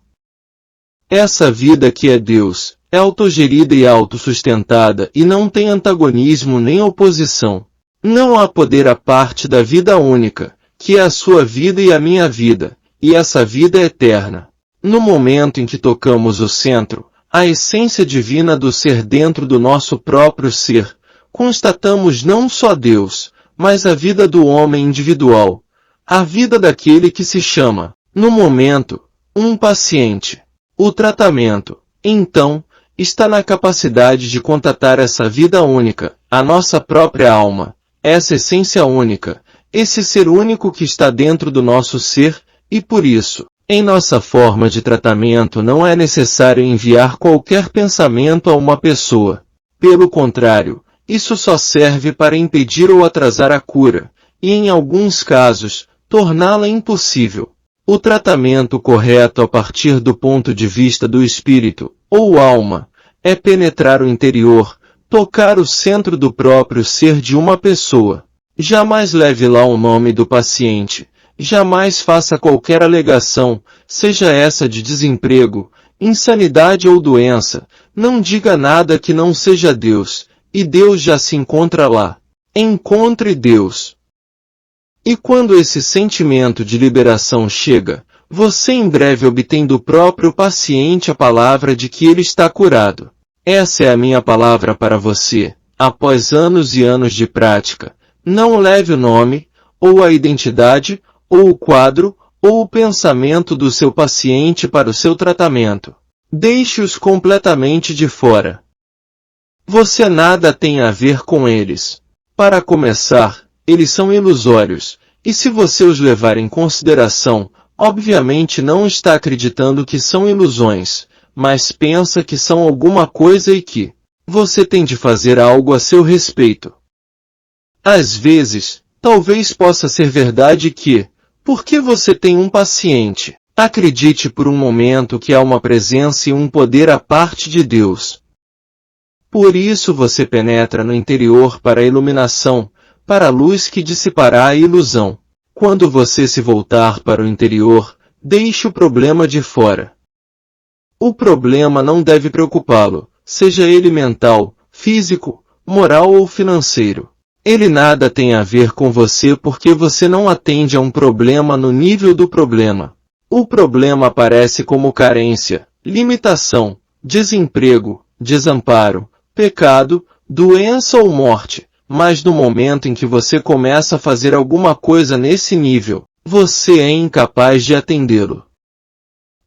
Essa vida que é Deus, é autogerida e autossustentada e não tem antagonismo nem oposição. Não há poder à parte da vida única, que é a sua vida e a minha vida, e essa vida é eterna. No momento em que tocamos o centro, a essência divina do ser dentro do nosso próprio ser, constatamos não só Deus, mas a vida do homem individual, a vida daquele que se chama, no momento, um paciente. O tratamento, então, está na capacidade de contatar essa vida única, a nossa própria alma, essa essência única, esse ser único que está dentro do nosso ser, e por isso, em nossa forma de tratamento não é necessário enviar qualquer pensamento a uma pessoa. Pelo contrário, isso só serve para impedir ou atrasar a cura, e em alguns casos, torná-la impossível. O tratamento correto a partir do ponto de vista do espírito, ou alma, é penetrar o interior, tocar o centro do próprio ser de uma pessoa. Jamais leve lá o nome do paciente. Jamais faça qualquer alegação, seja essa de desemprego, insanidade ou doença. Não diga nada que não seja Deus, e Deus já se encontra lá. Encontre Deus. E quando esse sentimento de liberação chega, você em breve obtém do próprio paciente a palavra de que ele está curado. Essa é a minha palavra para você, após anos e anos de prática. Não leve o nome, ou a identidade, ou o quadro, ou o pensamento do seu paciente para o seu tratamento. Deixe-os completamente de fora. Você nada tem a ver com eles. Para começar, eles são ilusórios, e se você os levar em consideração, obviamente não está acreditando que são ilusões, mas pensa que são alguma coisa e que você tem de fazer algo a seu respeito. Às vezes, talvez possa ser verdade que, porque você tem um paciente, acredite por um momento que há uma presença e um poder à parte de Deus. Por isso você penetra no interior para a iluminação, para a luz que dissipará a ilusão. Quando você se voltar para o interior, deixe o problema de fora. O problema não deve preocupá-lo, seja ele mental, físico, moral ou financeiro. Ele nada tem a ver com você porque você não atende a um problema no nível do problema. O problema aparece como carência, limitação, desemprego, desamparo, pecado, doença ou morte, mas no momento em que você começa a fazer alguma coisa nesse nível, você é incapaz de atendê-lo.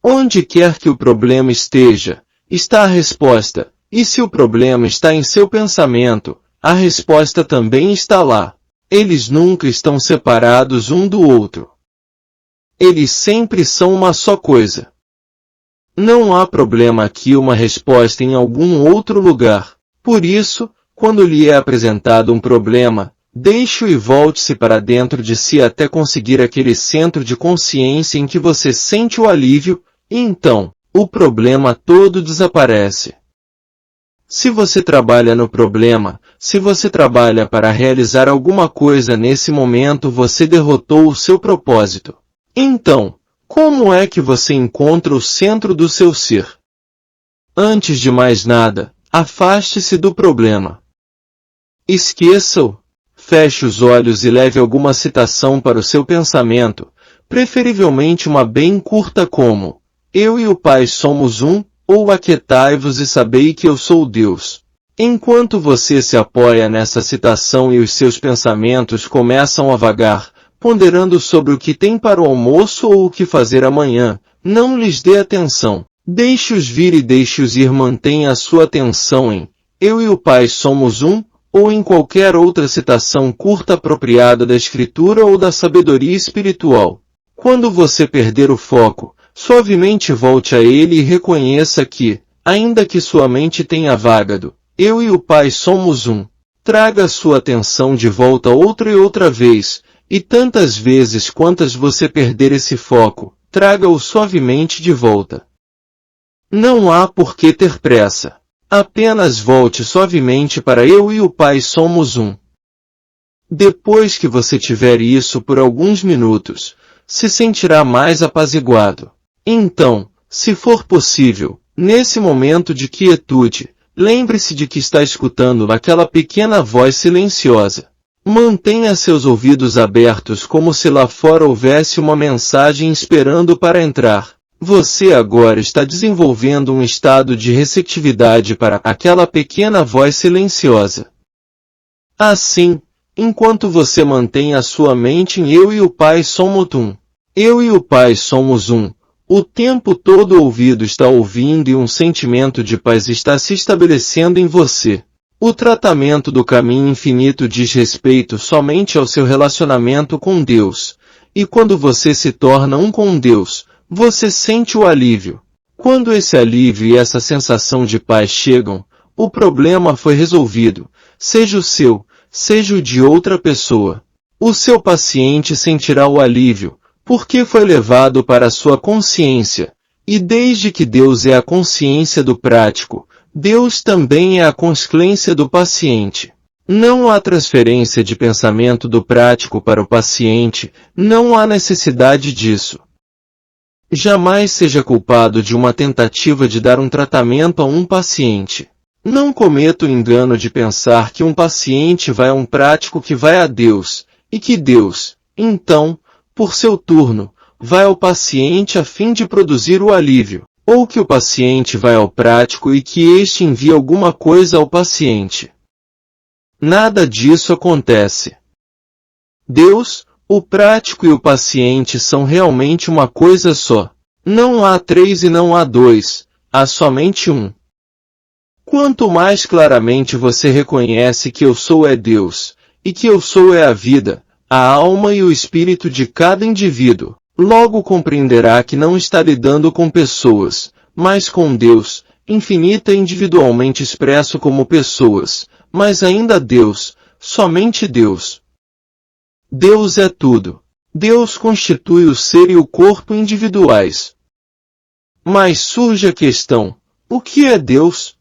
Onde quer que o problema esteja, está a resposta, e se o problema está em seu pensamento, a resposta também está lá. Eles nunca estão separados um do outro. Eles sempre são uma só coisa. Não há problema aqui uma resposta em algum outro lugar. Por isso, quando lhe é apresentado um problema, deixe-o e volte-se para dentro de si até conseguir aquele centro de consciência em que você sente o alívio, e então, o problema todo desaparece. Se você trabalha no problema, se você trabalha para realizar alguma coisa nesse momento, você derrotou o seu propósito. Então, como é que você encontra o centro do seu ser? Antes de mais nada, afaste-se do problema. Esqueça-o. Feche os olhos e leve alguma citação para o seu pensamento, preferivelmente uma bem curta como: Eu e o Pai somos um, ou aquietai-vos e sabei que eu sou Deus. Enquanto você se apoia nessa citação e os seus pensamentos começam a vagar, ponderando sobre o que tem para o almoço ou o que fazer amanhã, não lhes dê atenção. Deixe-os vir e deixe-os ir. Mantenha a sua atenção em Eu e o Pai somos um, ou em qualquer outra citação curta apropriada da Escritura ou da sabedoria espiritual. Quando você perder o foco, suavemente volte a ele e reconheça que, ainda que sua mente tenha vagado, eu e o Pai somos um. Traga sua atenção de volta outra e outra vez, e tantas vezes quantas você perder esse foco, traga-o suavemente de volta. Não há por que ter pressa. Apenas volte suavemente para eu e o Pai somos um. Depois que você tiver isso por alguns minutos, se sentirá mais apaziguado. Então, se for possível, nesse momento de quietude, lembre-se de que está escutando aquela pequena voz silenciosa. Mantenha seus ouvidos abertos como se lá fora houvesse uma mensagem esperando para entrar. Você agora está desenvolvendo um estado de receptividade para aquela pequena voz silenciosa. Assim, enquanto você mantém a sua mente em eu e o Pai somos um. Eu e o Pai somos um. O tempo todo o ouvido está ouvindo e um sentimento de paz está se estabelecendo em você. O tratamento do caminho infinito diz respeito somente ao seu relacionamento com Deus. E quando você se torna um com Deus, você sente o alívio. Quando esse alívio e essa sensação de paz chegam, o problema foi resolvido, seja o seu, seja o de outra pessoa. O seu paciente sentirá o alívio, porque foi levado para a sua consciência. E desde que Deus é a consciência do prático, Deus também é a consciência do paciente. Não há transferência de pensamento do prático para o paciente, não há necessidade disso. Jamais seja culpado de uma tentativa de dar um tratamento a um paciente. Não cometa o engano de pensar que um paciente vai a um prático que vai a Deus, e que Deus, então, por seu turno, vai ao paciente a fim de produzir o alívio, ou que o paciente vai ao prático e que este envia alguma coisa ao paciente. Nada disso acontece. Deus, o prático e o paciente são realmente uma coisa só. Não há três e não há dois, há somente um. Quanto mais claramente você reconhece que eu sou é Deus, e que eu sou é a vida, a alma e o espírito de cada indivíduo, logo compreenderá que não está lidando com pessoas, mas com Deus, infinita e individualmente expresso como pessoas, mas ainda Deus, somente Deus. Deus é tudo. Deus constitui o ser e o corpo individuais. Mas surge a questão, o que é Deus?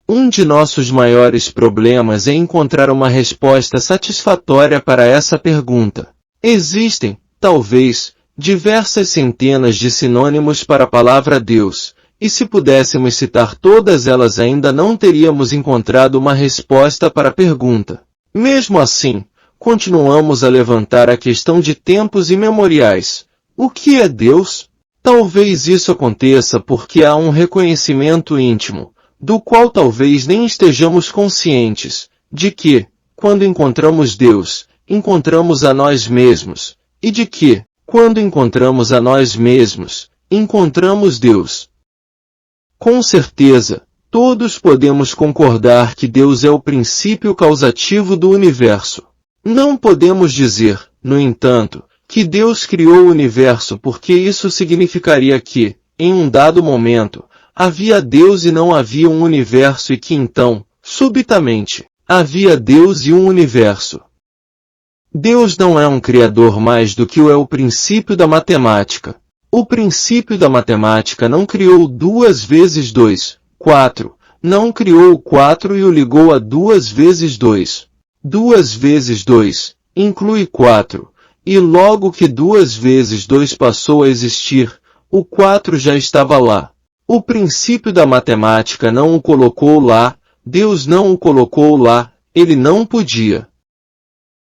Um de nossos maiores problemas é encontrar uma resposta satisfatória para essa pergunta. Existem, talvez, diversas centenas de sinônimos para a palavra Deus, e se pudéssemos citar todas elas ainda não teríamos encontrado uma resposta para a pergunta. Mesmo assim, continuamos a levantar a questão de tempos imemoriais. O que é Deus? Talvez isso aconteça porque há um reconhecimento íntimo, do qual talvez nem estejamos conscientes, de que, quando encontramos Deus, encontramos a nós mesmos, e de que, quando encontramos a nós mesmos, encontramos Deus. Com certeza, todos podemos concordar que Deus é o princípio causativo do universo. Não podemos dizer, no entanto, que Deus criou o universo porque isso significaria que, em um dado momento, havia Deus e não havia um universo e que então, subitamente, havia Deus e um universo. Deus não é um criador mais do que o princípio da matemática. O princípio da matemática não criou 2 vezes 2, 4, não criou o 4 e o ligou a 2 vezes 2. 2 vezes 2 inclui 4, e logo que 2 vezes 2 passou a existir, o 4 já estava lá. O princípio da matemática não o colocou lá, Deus não o colocou lá, ele não podia.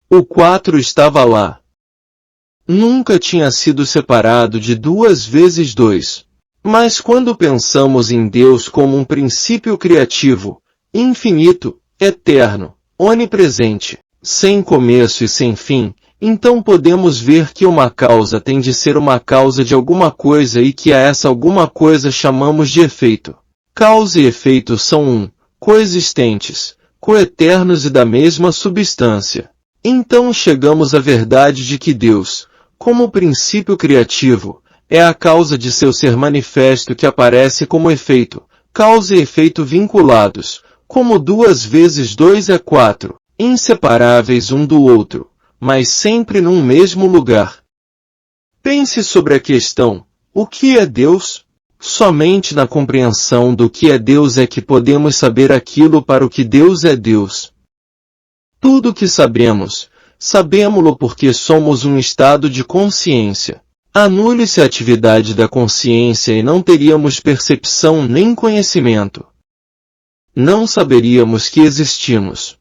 O 4 estava lá. Nunca tinha sido separado de 2 vezes 2. Mas quando pensamos em Deus como um princípio criativo, infinito, eterno, onipresente, sem começo e sem fim, então podemos ver que uma causa tem de ser uma causa de alguma coisa e que a essa alguma coisa chamamos de efeito. Causa e efeito são coexistentes, coeternos e da mesma substância. Então chegamos à verdade de que Deus, como princípio criativo, é a causa de seu ser manifesto que aparece como efeito, causa e efeito vinculados, como 2 vezes 2 é 4, inseparáveis um do outro, mas sempre num mesmo lugar. Pense sobre a questão, o que é Deus? Somente na compreensão do que é Deus é que podemos saber aquilo para o que Deus é Deus. Tudo o que sabemos, sabemo-lo porque somos um estado de consciência. Anule-se a atividade da consciência e não teríamos percepção nem conhecimento. Não saberíamos que existimos.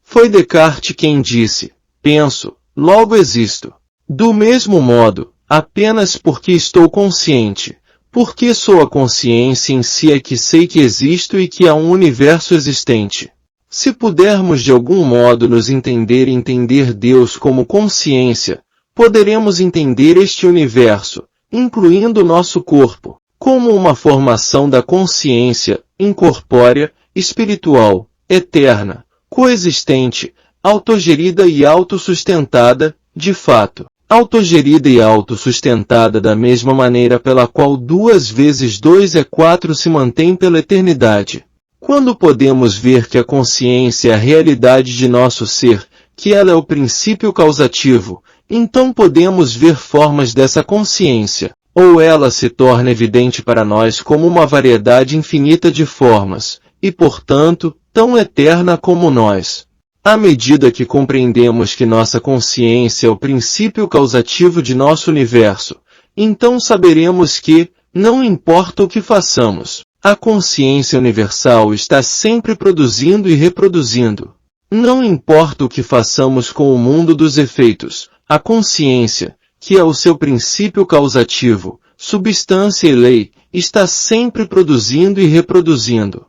Foi Descartes quem disse, penso, logo existo. Do mesmo modo, apenas porque estou consciente. Porque sou a consciência em si é que sei que existo e que há um universo existente. Se pudermos de algum modo nos entender e entender Deus como consciência, poderemos entender este universo, incluindo nosso corpo, como uma formação da consciência, incorpórea, espiritual, eterna, coexistente, autogerida e autossustentada, de fato. Autogerida e autossustentada da mesma maneira pela qual 2 vezes 2 é 4 se mantém pela eternidade. Quando podemos ver que a consciência é a realidade de nosso ser, que ela é o princípio causativo, então podemos ver formas dessa consciência, ou ela se torna evidente para nós como uma variedade infinita de formas, e portanto, tão eterna como nós. À medida que compreendemos que nossa consciência é o princípio causativo de nosso universo, então saberemos que, não importa o que façamos, a consciência universal está sempre produzindo e reproduzindo. Não importa o que façamos com o mundo dos efeitos, a consciência, que é o seu princípio causativo, substância e lei, está sempre produzindo e reproduzindo.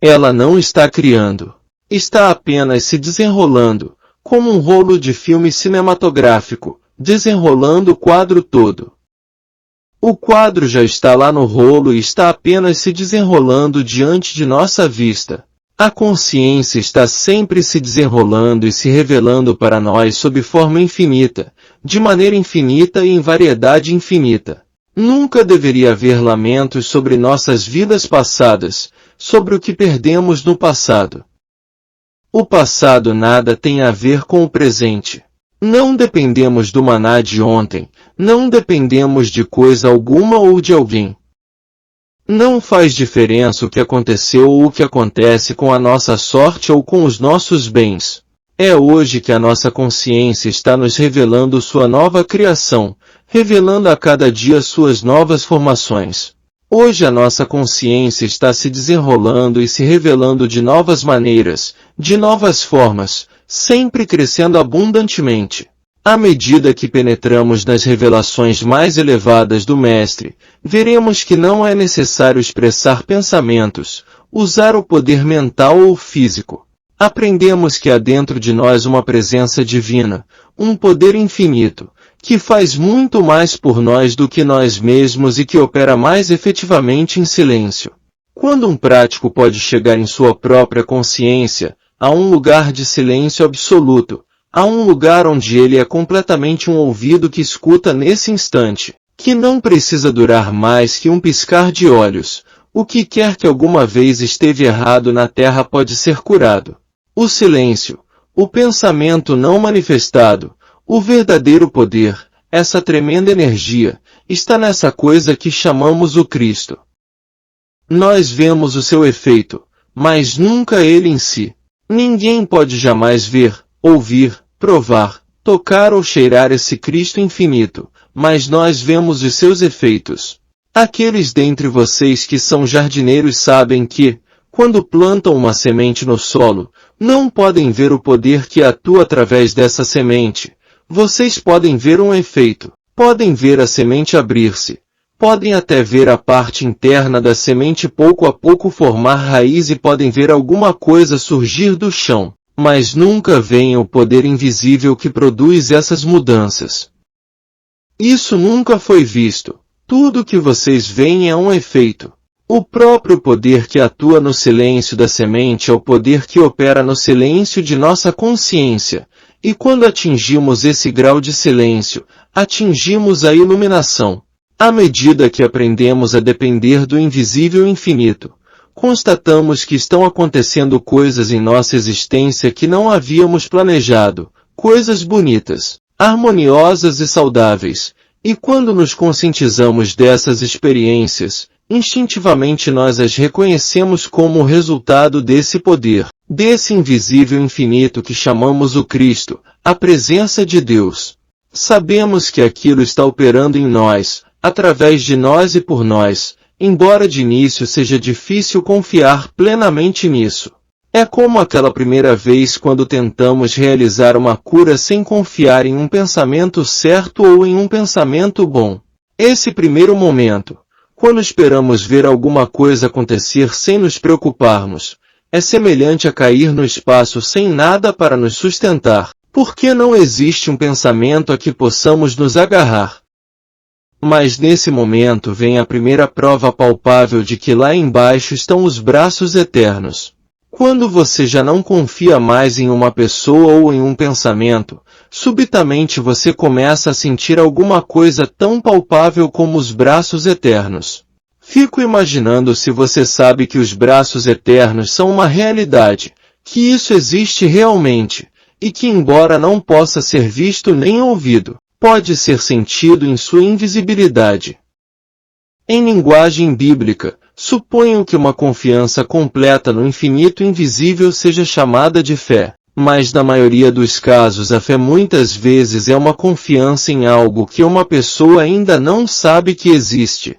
Ela não está criando. Está apenas se desenrolando, como um rolo de filme cinematográfico, desenrolando o quadro todo. O quadro já está lá no rolo e está apenas se desenrolando diante de nossa vista. A consciência está sempre se desenrolando e se revelando para nós sob forma infinita, de maneira infinita e em variedade infinita. Nunca deveria haver lamentos sobre nossas vidas passadas, sobre o que perdemos no passado. O passado nada tem a ver com o presente. Não dependemos do maná de ontem, não dependemos de coisa alguma ou de alguém. Não faz diferença o que aconteceu ou o que acontece com a nossa sorte ou com os nossos bens. É hoje que a nossa consciência está nos revelando sua nova criação, revelando a cada dia suas novas formações. Hoje a nossa consciência está se desenrolando e se revelando de novas maneiras, de novas formas, sempre crescendo abundantemente. À medida que penetramos nas revelações mais elevadas do Mestre, veremos que não é necessário expressar pensamentos, usar o poder mental ou físico. Aprendemos que há dentro de nós uma presença divina, um poder infinito, que faz muito mais por nós do que nós mesmos e que opera mais efetivamente em silêncio. Quando um prático pode chegar em sua própria consciência, a um lugar de silêncio absoluto, a um lugar onde ele é completamente um ouvido que escuta nesse instante, que não precisa durar mais que um piscar de olhos, o que quer que alguma vez esteve errado na Terra pode ser curado. O silêncio, o pensamento não manifestado, o verdadeiro poder, essa tremenda energia, está nessa coisa que chamamos o Cristo. Nós vemos o seu efeito, mas nunca ele em si. Ninguém pode jamais ver, ouvir, provar, tocar ou cheirar esse Cristo infinito, mas nós vemos os seus efeitos. Aqueles dentre vocês que são jardineiros sabem que, quando plantam uma semente no solo, não podem ver o poder que atua através dessa semente. Vocês podem ver um efeito, podem ver a semente abrir-se, podem até ver a parte interna da semente pouco a pouco formar raiz e podem ver alguma coisa surgir do chão, mas nunca veem o poder invisível que produz essas mudanças. Isso nunca foi visto. Tudo que vocês veem é um efeito. O próprio poder que atua no silêncio da semente é o poder que opera no silêncio de nossa consciência. E quando atingimos esse grau de silêncio, atingimos a iluminação. À medida que aprendemos a depender do invisível infinito, constatamos que estão acontecendo coisas em nossa existência que não havíamos planejado, coisas bonitas, harmoniosas e saudáveis. E quando nos conscientizamos dessas experiências, instintivamente nós as reconhecemos como o resultado desse poder, desse invisível infinito que chamamos o Cristo, a presença de Deus. Sabemos que aquilo está operando em nós, através de nós e por nós, embora de início seja difícil confiar plenamente nisso. É como aquela primeira vez quando tentamos realizar uma cura sem confiar em um pensamento certo ou em um pensamento bom. Esse primeiro momento, quando esperamos ver alguma coisa acontecer sem nos preocuparmos, é semelhante a cair no espaço sem nada para nos sustentar, porque não existe um pensamento a que possamos nos agarrar. Mas nesse momento vem a primeira prova palpável de que lá embaixo estão os braços eternos. Quando você já não confia mais em uma pessoa ou em um pensamento, subitamente você começa a sentir alguma coisa tão palpável como os braços eternos. Fico imaginando se você sabe que os braços eternos são uma realidade, que isso existe realmente, e que embora não possa ser visto nem ouvido, pode ser sentido em sua invisibilidade. Em linguagem bíblica, suponho que uma confiança completa no infinito invisível seja chamada de fé, mas na maioria dos casos a fé muitas vezes é uma confiança em algo que uma pessoa ainda não sabe que existe.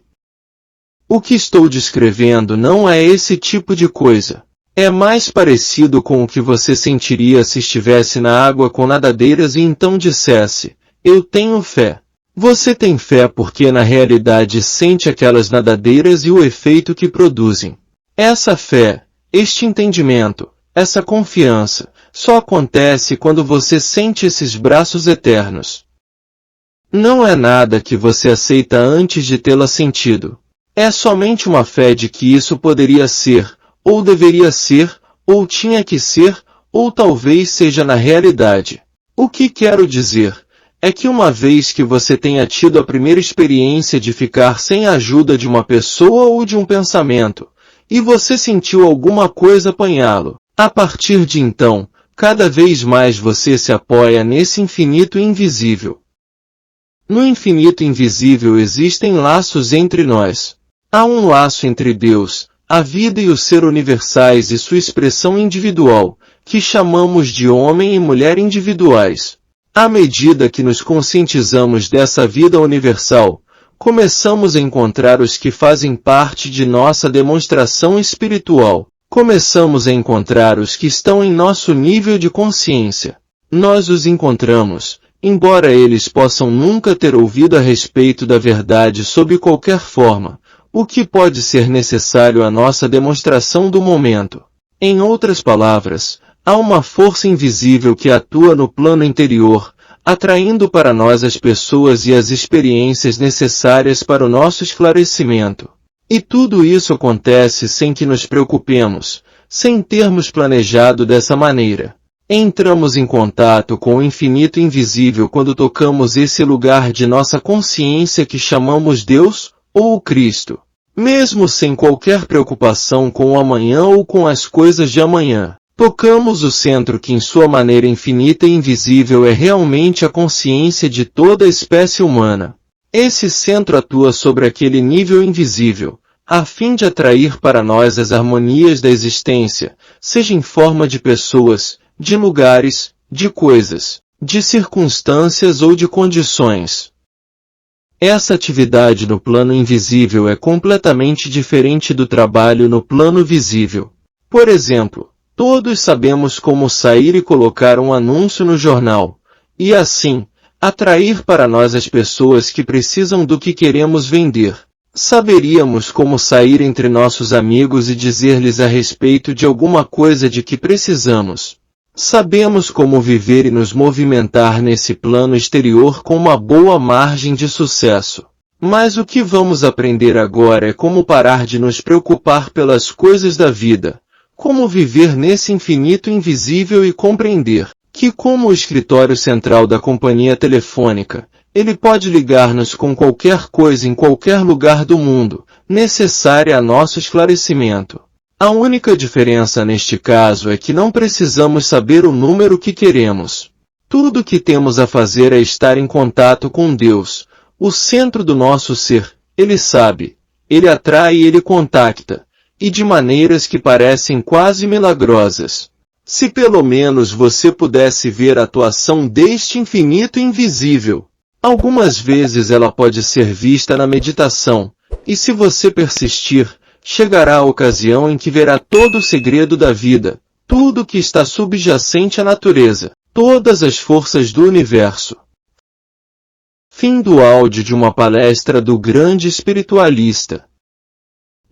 O que estou descrevendo não é esse tipo de coisa. É mais parecido com o que você sentiria se estivesse na água com nadadeiras e então dissesse, eu tenho fé. Você tem fé porque na realidade sente aquelas nadadeiras e o efeito que produzem. Essa fé, este entendimento, essa confiança, só acontece quando você sente esses braços eternos. Não é nada que você aceita antes de tê-la sentido. É somente uma fé de que isso poderia ser, ou deveria ser, ou tinha que ser, ou talvez seja na realidade. O que quero dizer é que uma vez que você tenha tido a primeira experiência de ficar sem a ajuda de uma pessoa ou de um pensamento, e você sentiu alguma coisa apanhá-lo, a partir de então, cada vez mais você se apoia nesse infinito invisível. No infinito invisível existem laços entre nós. Há um laço entre Deus, a vida e o ser universais e sua expressão individual, que chamamos de homem e mulher individuais. À medida que nos conscientizamos dessa vida universal, começamos a encontrar os que fazem parte de nossa demonstração espiritual. Começamos a encontrar os que estão em nosso nível de consciência. Nós os encontramos, embora eles possam nunca ter ouvido a respeito da verdade sob qualquer forma, o que pode ser necessário à nossa demonstração do momento. Em outras palavras, há uma força invisível que atua no plano interior, atraindo para nós as pessoas e as experiências necessárias para o nosso esclarecimento. E tudo isso acontece sem que nos preocupemos, sem termos planejado dessa maneira. Entramos em contato com o infinito invisível quando tocamos esse lugar de nossa consciência que chamamos Deus, ou o Cristo. Mesmo sem qualquer preocupação com o amanhã ou com as coisas de amanhã, tocamos o centro que em sua maneira infinita e invisível é realmente a consciência de toda a espécie humana. Esse centro atua sobre aquele nível invisível, a fim de atrair para nós as harmonias da existência, seja em forma de pessoas, de lugares, de coisas, de circunstâncias ou de condições. Essa atividade no plano invisível é completamente diferente do trabalho no plano visível. Por exemplo, todos sabemos como sair e colocar um anúncio no jornal, e assim, atrair para nós as pessoas que precisam do que queremos vender. Saberíamos como sair entre nossos amigos e dizer-lhes a respeito de alguma coisa de que precisamos. Sabemos como viver e nos movimentar nesse plano exterior com uma boa margem de sucesso. Mas o que vamos aprender agora é como parar de nos preocupar pelas coisas da vida, como viver nesse infinito invisível e compreender que, como o escritório central da companhia telefônica, ele pode ligar-nos com qualquer coisa em qualquer lugar do mundo, necessária a nosso esclarecimento. A única diferença neste caso é que não precisamos saber o número que queremos. Tudo o que temos a fazer é estar em contato com Deus, o centro do nosso ser. Ele sabe, ele atrai e ele contacta, e de maneiras que parecem quase milagrosas. Se pelo menos você pudesse ver a atuação deste infinito invisível. Algumas vezes ela pode ser vista na meditação, e se você persistir, chegará a ocasião em que verá todo o segredo da vida, tudo que está subjacente à natureza, todas as forças do universo. Fim do áudio de uma palestra do grande espiritualista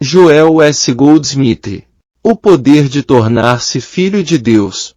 Joel S. Goldsmith. O poder de tornar-se filho de Deus.